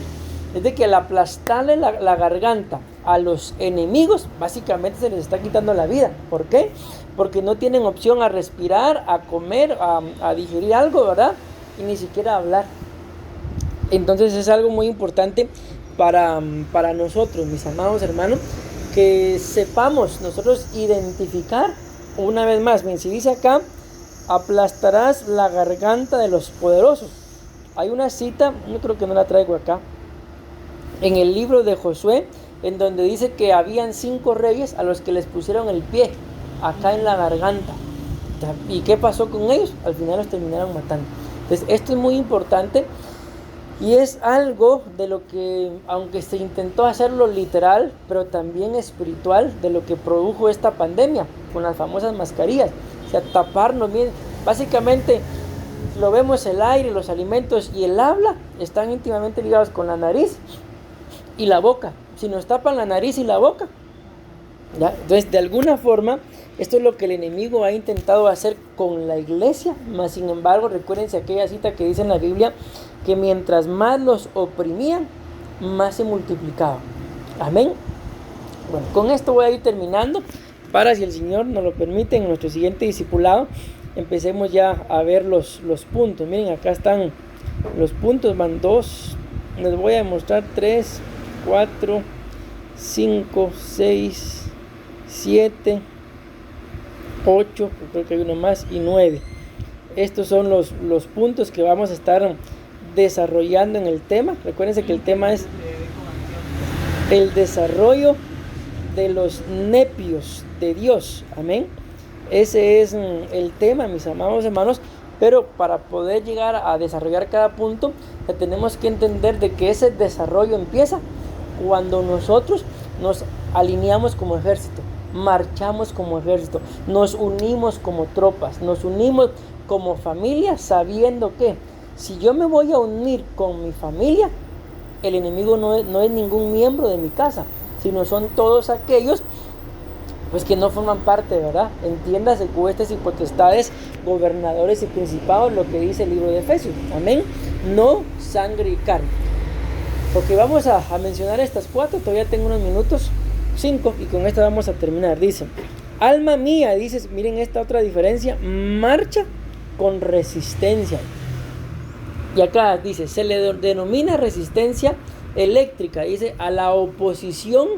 es de que al aplastarle la garganta a los enemigos, básicamente se les está quitando la vida. ¿Por qué? Porque no tienen opción a respirar, a comer, a digerir algo, ¿verdad? Y ni siquiera a hablar. Entonces es algo muy importante para nosotros, mis amados hermanos, que sepamos nosotros identificar una vez más. Bien, si dice acá, aplastarás la garganta de los poderosos. Hay una cita, yo creo que no la traigo acá, en el libro de Josué, en donde dice que habían 5 reyes a los que les pusieron el pie acá en la garganta. ¿Y qué pasó con ellos? Al final los terminaron matando. Entonces esto es muy importante, y es algo de lo que, aunque se intentó hacerlo literal, pero también espiritual, de lo que produjo esta pandemia con las famosas mascarillas. O sea, taparnos bien. Básicamente lo vemos, el aire, los alimentos y el habla están íntimamente ligados con la nariz y la boca. Si nos tapan la nariz y la boca, ¿ya? Entonces, de alguna forma, esto es lo que el enemigo ha intentado hacer con la iglesia. Mas sin embargo, recuérdense aquella cita que dice en la Biblia, que mientras más los oprimían, más se multiplicaban. Amén. Bueno, con esto voy a ir terminando, para, si el Señor nos lo permite, en nuestro siguiente discipulado empecemos ya a ver los puntos. Miren, acá están Los puntos van 2. Les voy a mostrar 3, 4, 5, 6, 7, 8, creo que hay uno más, y 9. Estos son los puntos que vamos a estar desarrollando en el tema. Recuérdense que el tema es el desarrollo de los nepios de Dios. Amén. Ese es el tema, mis amados hermanos. Pero para poder llegar a desarrollar cada punto, tenemos que entender de que ese desarrollo empieza cuando nosotros nos alineamos como ejército, marchamos como ejército, nos unimos como tropas, nos unimos como familia, sabiendo que si yo me voy a unir con mi familia, el enemigo no es ningún miembro de mi casa, sino son todos aquellos pues que no forman parte, ¿verdad? Entiéndase, huestes y potestades, gobernadores y principados, lo que dice el libro de Efesios. Amén. No sangre y carne. Porque vamos a mencionar estas 4, todavía tengo unos minutos, 5, y con esta vamos a terminar. Dice, alma mía, dices, miren esta otra diferencia, marcha con resistencia. Y acá dice, se le denomina resistencia eléctrica, dice, a la oposición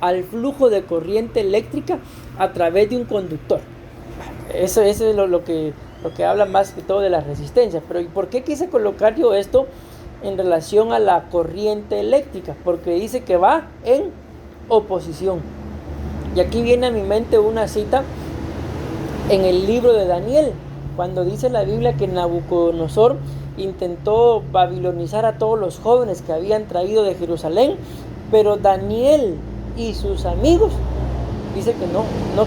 al flujo de corriente eléctrica a través de un conductor. Eso es lo que habla más que todo de la resistencia. Pero ¿y por qué quise colocar yo esto en relación a la corriente eléctrica? Porque dice que va en oposición. Y aquí viene a mi mente una cita en el libro de Daniel, cuando dice la Biblia que Nabucodonosor intentó babilonizar a todos los jóvenes que habían traído de Jerusalén, pero Daniel y sus amigos dice que no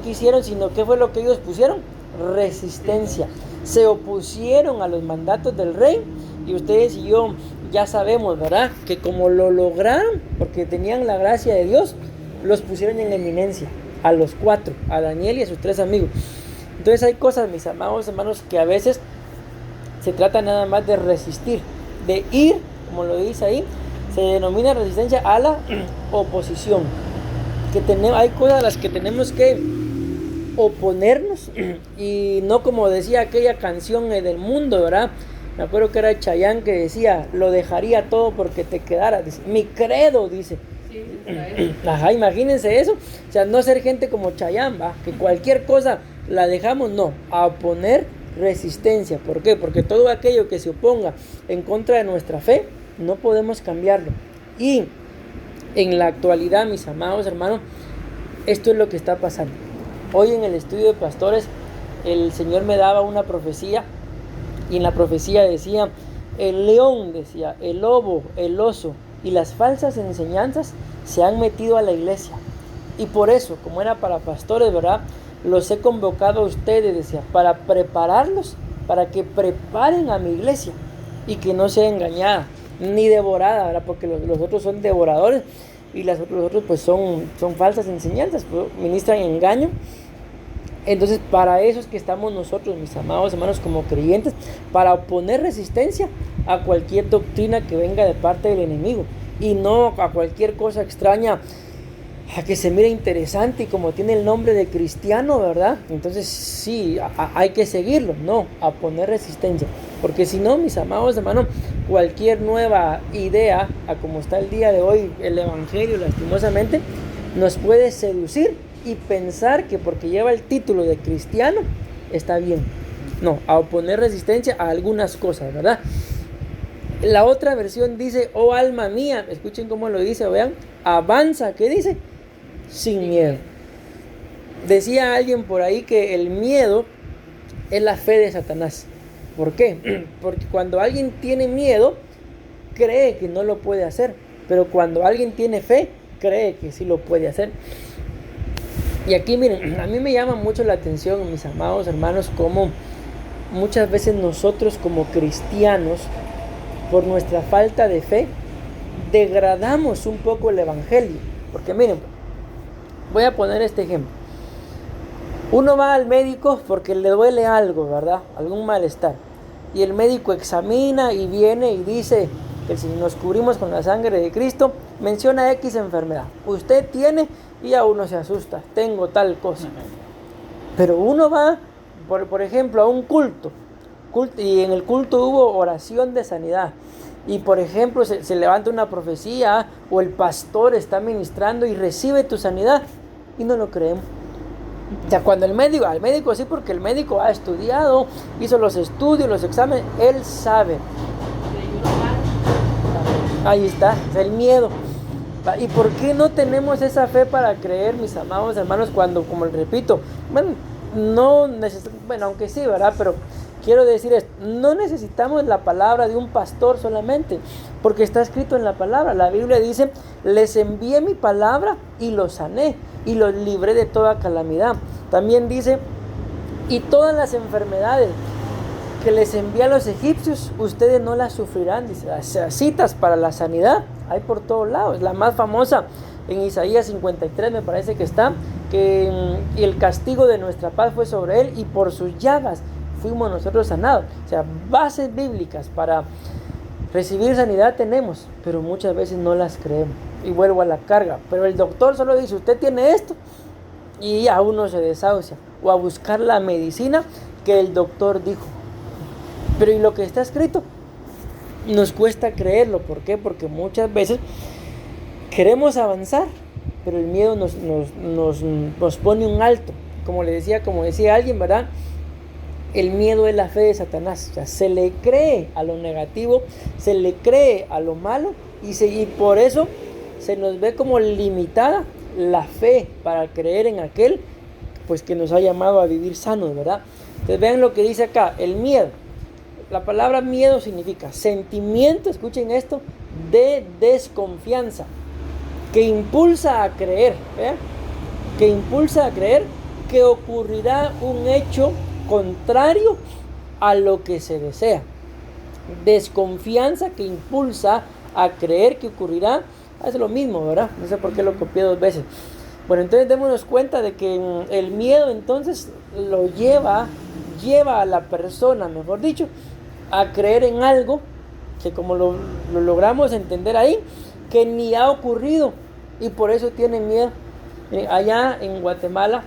quisieron, sino que fue lo que ellos pusieron, resistencia, se opusieron a los mandatos del rey. Y ustedes y yo ya sabemos, ¿verdad?, que como lo lograron, porque tenían la gracia de Dios, los pusieron en eminencia, a los 4, a Daniel y a sus 3 amigos. Entonces hay cosas, mis amados hermanos, que a veces se trata nada más de resistir, de ir, como lo dice ahí, se denomina resistencia a la oposición. Hay cosas a las que tenemos que oponernos, y no como decía aquella canción del mundo, ¿verdad? Me acuerdo que era Chayanne que decía, lo dejaría todo porque te quedara. Dice, mi credo, dice. Sí, ajá, imagínense eso. O sea, no ser gente como Chayanne, ¿va? Que cualquier cosa la dejamos, no. A oponer resistencia. ¿Por qué? Porque todo aquello que se oponga en contra de nuestra fe, no podemos cambiarlo. Y en la actualidad, mis amados hermanos, esto es lo que está pasando. Hoy en el estudio de pastores, el Señor me daba una profecía, y en la profecía decía, el león, decía, el lobo, el oso y las falsas enseñanzas se han metido a la iglesia. Y por eso, como era para pastores, ¿verdad?, los he convocado a ustedes, decía, para prepararlos, para que preparen a mi iglesia y que no sea engañada ni devorada, ¿verdad? Porque los otros son devoradores y los otros pues son falsas enseñanzas, pues, ministran engaño. Entonces para eso es que estamos nosotros, mis amados hermanos, como creyentes, para oponer resistencia a cualquier doctrina que venga de parte del enemigo, y no a cualquier cosa extraña a que se mire interesante y como tiene el nombre de cristiano, ¿verdad? Entonces sí, hay que seguirlo, no, a poner resistencia, porque si no, mis amados hermanos, cualquier nueva idea, a como está el día de hoy el evangelio, lastimosamente, nos puede seducir y pensar que porque lleva el título de cristiano está bien. No, a oponer resistencia a algunas cosas, ¿verdad? La otra versión dice, oh alma mía, escuchen cómo lo dice, vean, avanza, ¿qué dice? Sin miedo. Decía alguien por ahí que el miedo es la fe de Satanás. ¿Por qué? Porque cuando alguien tiene miedo, cree que no lo puede hacer, pero cuando alguien tiene fe, cree que sí lo puede hacer. Y aquí miren, a mí me llama mucho la atención, mis amados hermanos, cómo muchas veces nosotros como cristianos, por nuestra falta de fe, degradamos un poco el evangelio. Porque miren, voy a poner este ejemplo. Uno va al médico porque le duele algo, ¿verdad? Algún malestar. Y el médico examina y viene y dice que si nos cubrimos con la sangre de Cristo, menciona X enfermedad. Usted tiene, y a uno se asusta, tengo tal cosa. Pero uno va, por ejemplo, a un culto y en el culto hubo oración de sanidad. Y por ejemplo se levanta una profecía o el pastor está ministrando y recibe tu sanidad y no lo creemos. O sea, cuando al médico sí, porque el médico ha estudiado, hizo los estudios, los exámenes, él sabe. Ahí está, es el miedo. ¿Y por qué no tenemos esa fe para creer, mis amados hermanos, cuando, como les repito, aunque sí, ¿verdad? Pero quiero decir esto, no necesitamos la palabra de un pastor solamente, porque está escrito en la palabra. La Biblia dice, les envié mi palabra y los sané y los libré de toda calamidad. También dice, y todas las enfermedades que les envié a los egipcios, ustedes no las sufrirán. Dice, citas para la sanidad hay por todos lados. La más famosa en Isaías 53 me parece que está, que y el castigo de nuestra paz fue sobre él y por sus llagas fuimos nosotros sanados. O sea, bases bíblicas para recibir sanidad tenemos, pero muchas veces no las creemos. Y vuelvo a la carga, pero el doctor solo dice, usted tiene esto, y a uno se desahucia, o a buscar la medicina que el doctor dijo. Pero ¿y lo que está escrito? Nos cuesta creerlo. ¿Por qué? Porque muchas veces queremos avanzar, pero el miedo nos pone un alto. Como decía alguien, ¿verdad? El miedo es la fe de Satanás. O sea, se le cree a lo negativo, se le cree a lo malo, y por eso se nos ve como limitada la fe para creer en aquel pues que nos ha llamado a vivir sanos, ¿verdad? Entonces vean lo que dice acá, el miedo. La palabra miedo significa sentimiento, escuchen esto, de desconfianza, que impulsa a creer, ¿eh? Que impulsa a creer que ocurrirá un hecho contrario a lo que se desea. Desconfianza que impulsa a creer que ocurrirá, es lo mismo, ¿verdad? No sé por qué lo copié 2 veces. Bueno, entonces démonos cuenta de que el miedo entonces lo lleva a la persona, mejor dicho, a creer en algo que, como lo logramos entender ahí, que ni ha ocurrido, y por eso tiene miedo. Allá en Guatemala,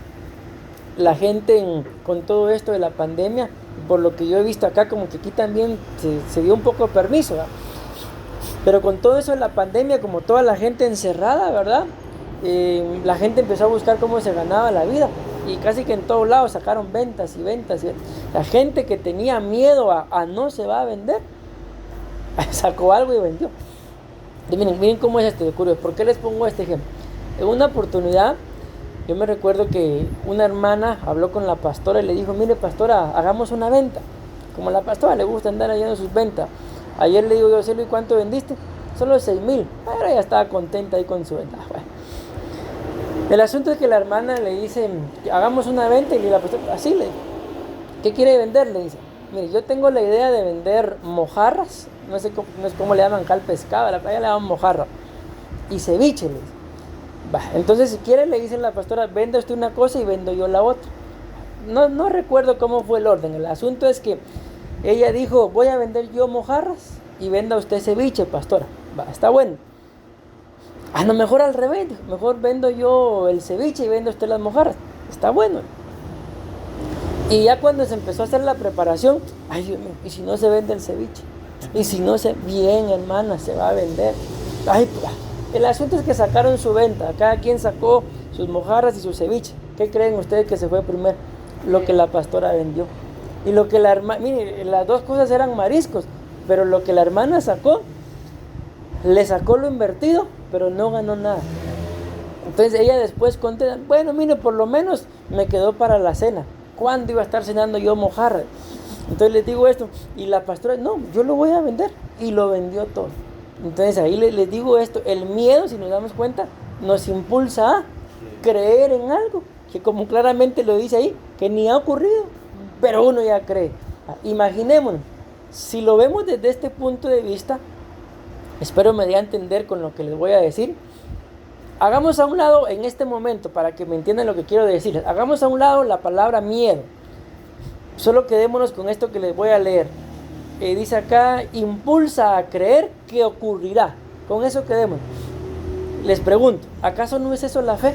la gente con todo esto de la pandemia, por lo que yo he visto acá, como que aquí también se dio un poco de permiso, ¿verdad? Pero con todo eso de la pandemia, como toda la gente encerrada, ¿verdad? La gente empezó a buscar cómo se ganaba la vida, y casi que en todos lados sacaron ventas y ventas. La gente que tenía miedo a no se va a vender, sacó algo y vendió. Y miren cómo es esto de curioso. ¿Por qué les pongo este ejemplo? En una oportunidad, yo me recuerdo que una hermana habló con la pastora y le dijo, mire pastora, hagamos una venta. Como a la pastora le gusta andar haciendo sus ventas. Ayer le digo yo, Cielo, ¿y cuánto vendiste? Solo 6,000. Pero ella estaba contenta ahí con su venta. Bueno. El asunto es que la hermana le dice, hagamos una venta, y la pastora, así le dice, ¿qué quiere vender? Le dice, mire, yo tengo la idea de vender mojarras, no sé cómo le llaman acá al pescado, allá le llaman mojarra, y ceviche, le dice. Entonces si quiere, le dice la pastora, venda usted una cosa y vendo yo la otra. No recuerdo cómo fue el orden. El asunto es que ella dijo, voy a vender yo mojarras y venda usted ceviche, pastora. Está bueno. No, mejor al revés, mejor vendo yo el ceviche y vendo usted las mojarras. Está bueno. Y ya cuando se empezó a hacer la preparación, ay Dios mío, ¿y si no se vende el ceviche? Y si no bien, hermana, se va a vender. El asunto es que sacaron su venta, cada quien sacó sus mojarras y su ceviche. ¿Qué creen ustedes que se fue primero? Lo que la pastora vendió. Y lo que la hermana, mire, las dos cosas eran mariscos, pero lo que la hermana sacó, le sacó lo invertido, pero no ganó nada. Entonces ella después contesta, bueno, mire, por lo menos me quedó para la cena. ¿Cuándo iba a estar cenando yo mojarra? Entonces les digo esto, y la pastora, no, yo lo voy a vender, y lo vendió todo. Entonces ahí les digo esto, el miedo, si nos damos cuenta, nos impulsa a creer en algo, que como claramente lo dice ahí, que ni ha ocurrido, pero uno ya cree. Imaginémonos, si lo vemos desde este punto de vista, espero me dé a entender con lo que les voy a decir. Hagamos a un lado en este momento, para que me entiendan lo que quiero decir, hagamos a un lado la palabra miedo. Solo quedémonos con esto que les voy a leer. Dice acá, impulsa a creer que ocurrirá. Con eso quedémonos. Les pregunto, ¿acaso no es eso la fe?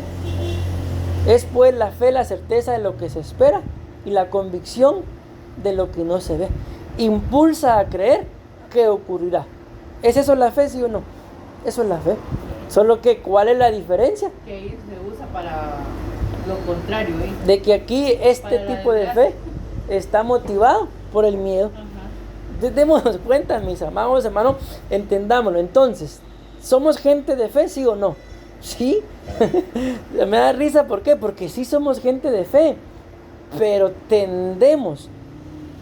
Es pues la fe la certeza de lo que se espera y la convicción de lo que no se ve. impulsa a creer que ocurrirá. ¿Es eso la fe, sí o no? Eso es la fe. Solo que, ¿cuál es la diferencia? Que ahí se usa para lo contrario, ¿eh? De que aquí este Para tipo de fe está motivado por el miedo. Démonos cuenta, mis amados hermanos, entendámoslo. Entonces, ¿somos gente de fe, sí o no? Sí. Me da risa, ¿por qué? Porque sí somos gente de fe, pero tendemos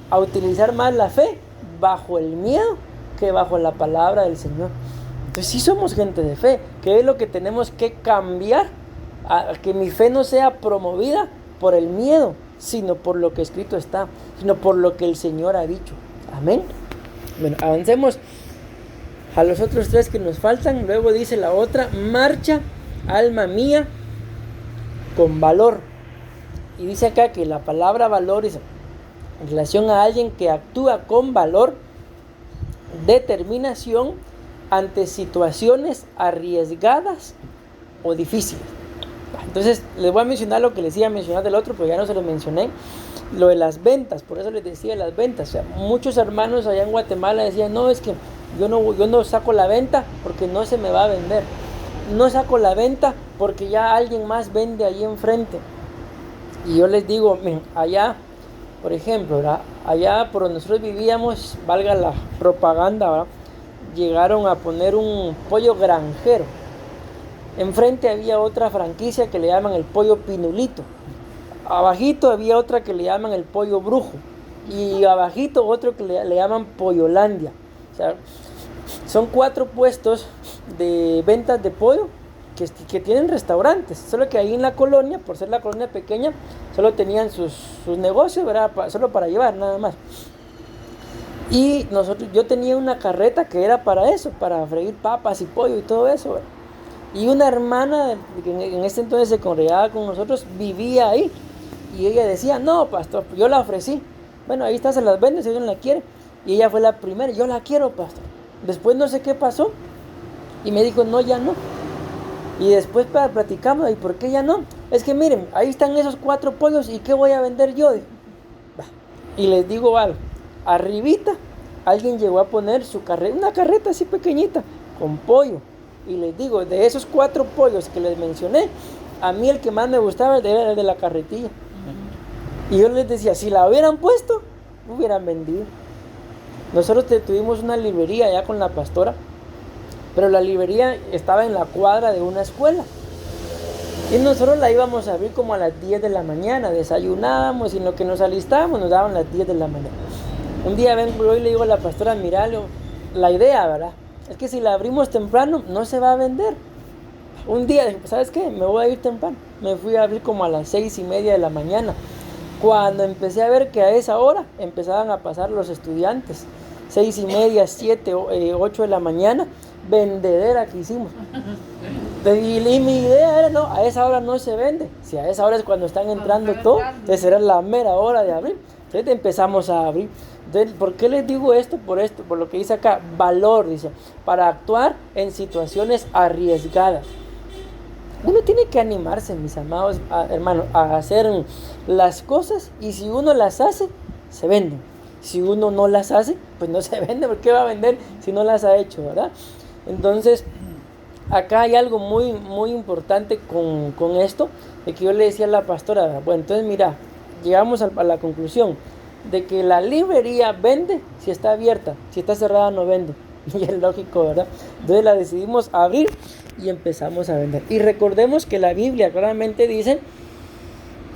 a utilizar más la fe bajo el miedo que bajo la palabra del Señor. Entonces sí somos gente de fe. ¿Qué es lo que tenemos que cambiar? A que mi fe no sea promovida por el miedo, sino por lo que escrito está, sino por lo que el Señor ha dicho. Amén. Bueno, avancemos a los otros 3 que nos faltan. Luego dice la otra: marcha, alma mía, con valor. Y dice acá que la palabra valor es en relación a alguien que actúa con valor, determinación ante situaciones arriesgadas o difíciles. Entonces les voy a mencionar lo que les iba a mencionar del otro, pero ya no se lo mencioné, lo de las ventas. Por eso les decía las ventas. O sea, muchos hermanos allá en Guatemala decían: no, es que yo no saco la venta porque no se me va a vender, no saco la venta porque ya alguien más vende ahí enfrente. Y yo les digo: miren, allá, por ejemplo, ¿verdad?, allá por donde nosotros vivíamos, valga la propaganda, ¿verdad?, llegaron a poner un pollo granjero. Enfrente había otra franquicia que le llaman el pollo Pinulito. Abajito había otra que le llaman el pollo Brujo. Y abajito otro que le llaman Pollolandia. O sea, son 4 puestos de ventas de pollo que tienen restaurantes. Solo que ahí en la colonia, por ser la colonia pequeña, solo tenían sus negocios, ¿verdad?, solo para llevar, nada más. Y yo tenía una carreta que era para eso, para freír papas y pollo y todo eso, ¿verdad? Y una hermana que en ese entonces se congregaba con nosotros vivía ahí. Y ella decía: no, pastor, yo la ofrecí. Bueno, ahí está, se las vende si alguien la quiere. Y ella fue la primera: yo la quiero, pastor. Después no sé qué pasó y me dijo: no, ya no. Y después platicamos: ¿y por qué ya no? Es que miren, ahí están esos 4 pollos, ¿y qué voy a vender yo? Y les digo algo: arribita alguien llegó a poner una carreta así pequeñita con pollo. Y les digo, de esos 4 pollos que les mencioné, a mí el que más me gustaba era el de la carretilla. Y yo les decía: si la hubieran puesto, hubieran vendido. Nosotros tuvimos una librería allá con la pastora, pero la librería estaba en la cuadra de una escuela. Y nosotros la íbamos a abrir como a las 10 de la mañana, desayunábamos y en lo que nos alistábamos nos daban las 10 de la mañana. Un día vengo yo y le digo a la pastora: mira, la idea, ¿verdad?, es que si la abrimos temprano no se va a vender. Un día dije: ¿sabes qué? Me voy a ir temprano. Me fui a abrir como a las 6:30 de la mañana. Cuando empecé a ver que a esa hora empezaban a pasar los estudiantes, 6:30, 7, 8 de la mañana, vendedera que hicimos. Y mi idea era: no, a esa hora no se vende. Si a esa hora es cuando están entrando todos, entonces era la mera hora de abrir. Entonces empezamos a abrir. Entonces, ¿por qué les digo esto? Por lo que dice acá: valor, dice, para actuar en situaciones arriesgadas. Uno tiene que animarse, mis amados hermanos, a hacer las cosas, y si uno las hace, se venden. Si uno no las hace, pues no se vende. ¿Por qué va a vender si no las ha hecho, verdad? Entonces, acá hay algo muy, muy importante con esto, de que yo le decía a la pastora: bueno, entonces mira, llegamos a la conclusión de que la librería vende si está abierta, si está cerrada no vende. Y es lógico, ¿verdad? Entonces la decidimos abrir y empezamos a vender. Y recordemos que la Biblia claramente dice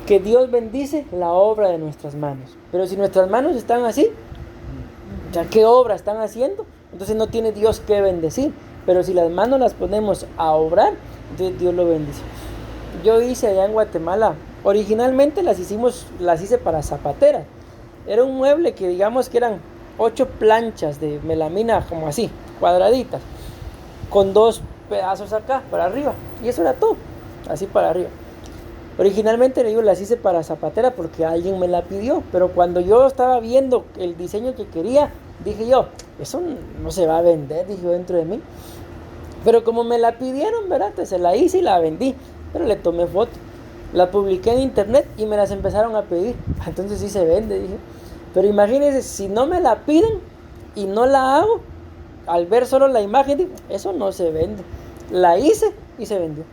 que Dios bendice la obra de nuestras manos. Pero si nuestras manos están así, ¿ya qué obra están haciendo? Entonces no tiene Dios que bendecir. Pero si las manos las ponemos a obrar, entonces Dios lo bendice. Yo hice allá en Guatemala, originalmente las hice para zapateras. Era un mueble que digamos que eran 8 planchas de melamina como así, cuadraditas, con 2 pedazos acá para arriba, y eso era todo, así para arriba. Originalmente las hice para zapatera porque alguien me la pidió, pero cuando yo estaba viendo el diseño que quería, dije yo: eso no se va a vender, dije yo dentro de mí. Pero como me la pidieron, ¿verdad?, entonces se la hice y la vendí, pero le tomé foto, la publiqué en internet y me las empezaron a pedir. Entonces sí se vende, dije. Pero imagínense, si no me la piden y no la hago, al ver solo la imagen, digo, eso no se vende. La hice y se vendió.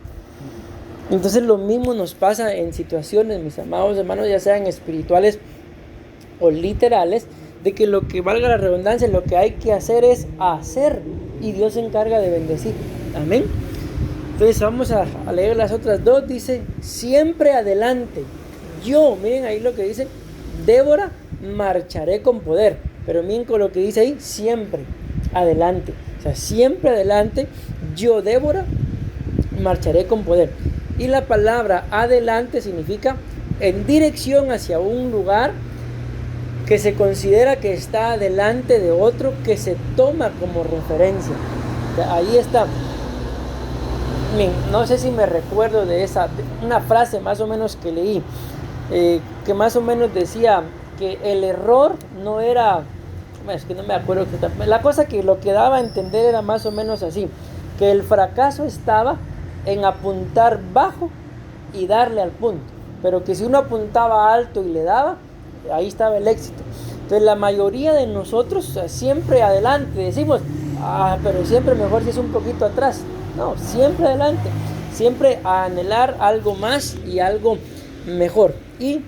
Entonces lo mismo nos pasa en situaciones, mis amados hermanos, ya sean espirituales o literales, de que lo que valga la redundancia, lo que hay que hacer es hacer, y Dios se encarga de bendecir. Amén. Entonces vamos a leer las otras dos. Dice, siempre adelante. Yo, miren ahí lo que dice, Débora, marcharé con poder. Pero miren con lo que dice ahí, siempre adelante. O sea, siempre adelante. Yo, Débora, marcharé con poder. Y la palabra adelante significa en dirección hacia un lugar que se considera que está delante de otro, que se toma como referencia. O sea, ahí está. No sé si me recuerdo de una frase más o menos que leí, que más o menos decía que el error no era, es que no me acuerdo, la cosa que lo que daba a entender era más o menos así, que el fracaso estaba en apuntar bajo y darle al punto, pero que si uno apuntaba alto y le daba, ahí estaba el éxito. Entonces la mayoría de nosotros siempre adelante, decimos, pero siempre mejor si es un poquito atrás. No, siempre adelante, siempre a anhelar algo más y algo mejor. Y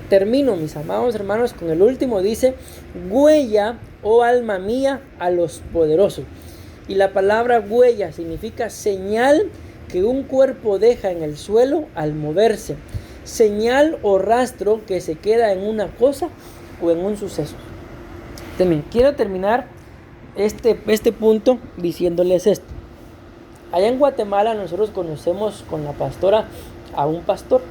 termino, mis amados hermanos, con el último. Dice, huella, oh alma mía, a los poderosos. Y la palabra huella significa señal que un cuerpo deja en el suelo al moverse, señal o rastro que se queda en una cosa o en un suceso. También quiero terminar este punto diciéndoles esto. Allá en Guatemala nosotros conocemos con la pastora a un pastor.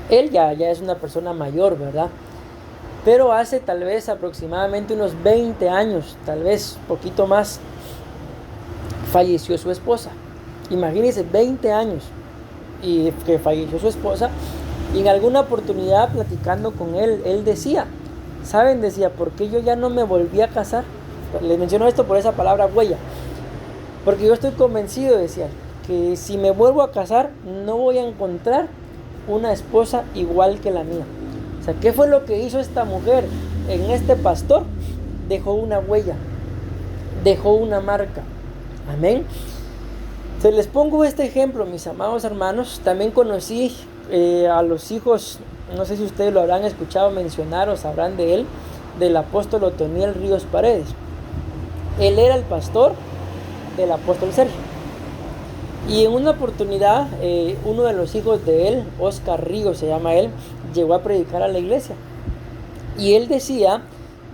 Él ya es una persona mayor, ¿verdad? Pero hace tal vez aproximadamente unos 20 años, tal vez poquito más, falleció su esposa. Imagínense, 20 años y que falleció su esposa. Y en alguna oportunidad platicando con él, él decía, ¿saben? Decía, ¿por qué yo ya no me volví a casar? Le menciono esto por esa palabra huella. Porque yo estoy convencido, decía, que si me vuelvo a casar, no voy a encontrar una esposa igual que la mía. O sea, ¿qué fue lo que hizo esta mujer en este pastor? Dejó una huella, dejó una marca. Amén. Entonces les pongo este ejemplo, mis amados hermanos. También conocí a los hijos, no sé si ustedes lo habrán escuchado mencionar o sabrán de él, del apóstol Otoniel Ríos Paredes. Él era el pastor del apóstol Sergio. Y en una oportunidad, uno de los hijos de él, Oscar Ríos se llama él, llegó a predicar a la iglesia. Y él decía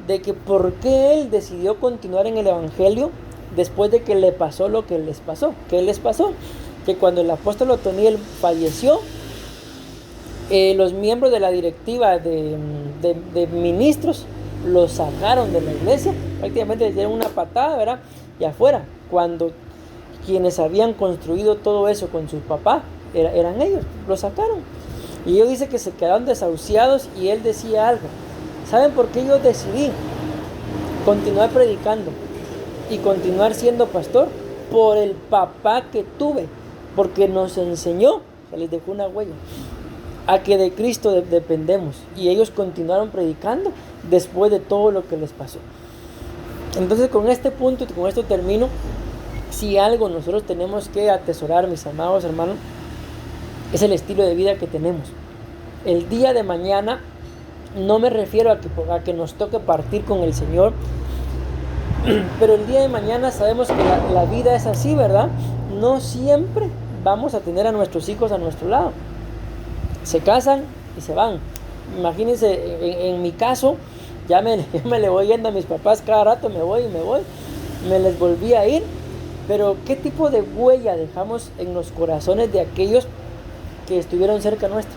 de que por qué él decidió continuar en el evangelio después de que le pasó lo que les pasó. ¿Qué les pasó? Que cuando el apóstol Otoniel falleció, los miembros de la directiva de ministros lo sacaron de la iglesia, prácticamente le dieron una patada, ¿verdad? Y afuera, cuando quienes habían construido todo eso con su papá eran ellos, lo sacaron. Y ellos dicen que se quedaron desahuciados. Y él decía algo, ¿saben por qué yo decidí continuar predicando y continuar siendo pastor? Por el papá que tuve, porque nos enseñó, se les dejó una huella, a que de Cristo dependemos. Y ellos continuaron predicando después de todo lo que les pasó. Entonces con este punto y con esto termino. Si algo nosotros tenemos que atesorar, mis amados hermanos, es el estilo de vida que tenemos. El día de mañana, no me refiero a que nos toque partir con el Señor, pero el día de mañana sabemos que la vida es así, ¿verdad? No siempre vamos a tener a nuestros hijos a nuestro lado. Se casan y se van. Imagínense, en mi caso, ya me le voy yendo a mis papás cada rato, me voy, me les volví a ir. Pero ¿qué tipo de huella dejamos en los corazones de aquellos que estuvieron cerca nuestro?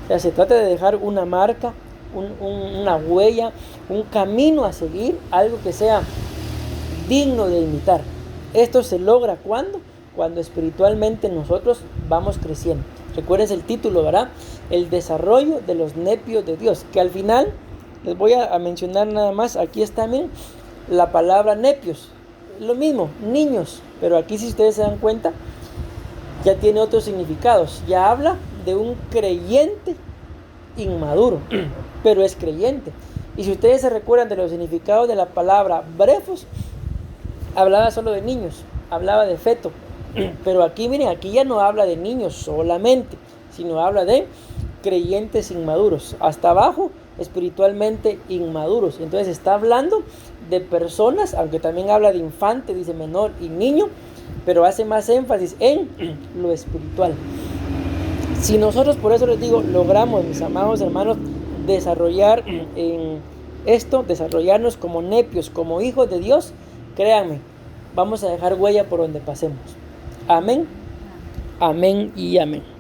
O sea, se trata de dejar una marca, una huella, un camino a seguir, algo que sea digno de imitar. Esto se logra ¿cuándo? Cuando espiritualmente nosotros vamos creciendo. Recuerden el título, ¿verdad? El desarrollo de los nepios de Dios, que al final les voy a mencionar nada más. Aquí está también la palabra nepios. Lo mismo, niños, pero aquí si ustedes se dan cuenta ya tiene otros significados. Ya habla de un creyente inmaduro, pero es creyente. Y si ustedes se recuerdan de los significados de la palabra brefos, hablaba solo de niños, hablaba de feto. Pero aquí, miren, aquí ya no habla de niños solamente, sino habla de creyentes inmaduros. Hasta abajo, espiritualmente inmaduros. Entonces está hablando de personas, aunque también habla de infante, dice menor y niño, pero hace más énfasis en lo espiritual. Si nosotros, por eso les digo, logramos, mis amados hermanos, desarrollar en esto, desarrollarnos como nepios, como hijos de Dios, créanme, vamos a dejar huella por donde pasemos. Amén, amén y amén.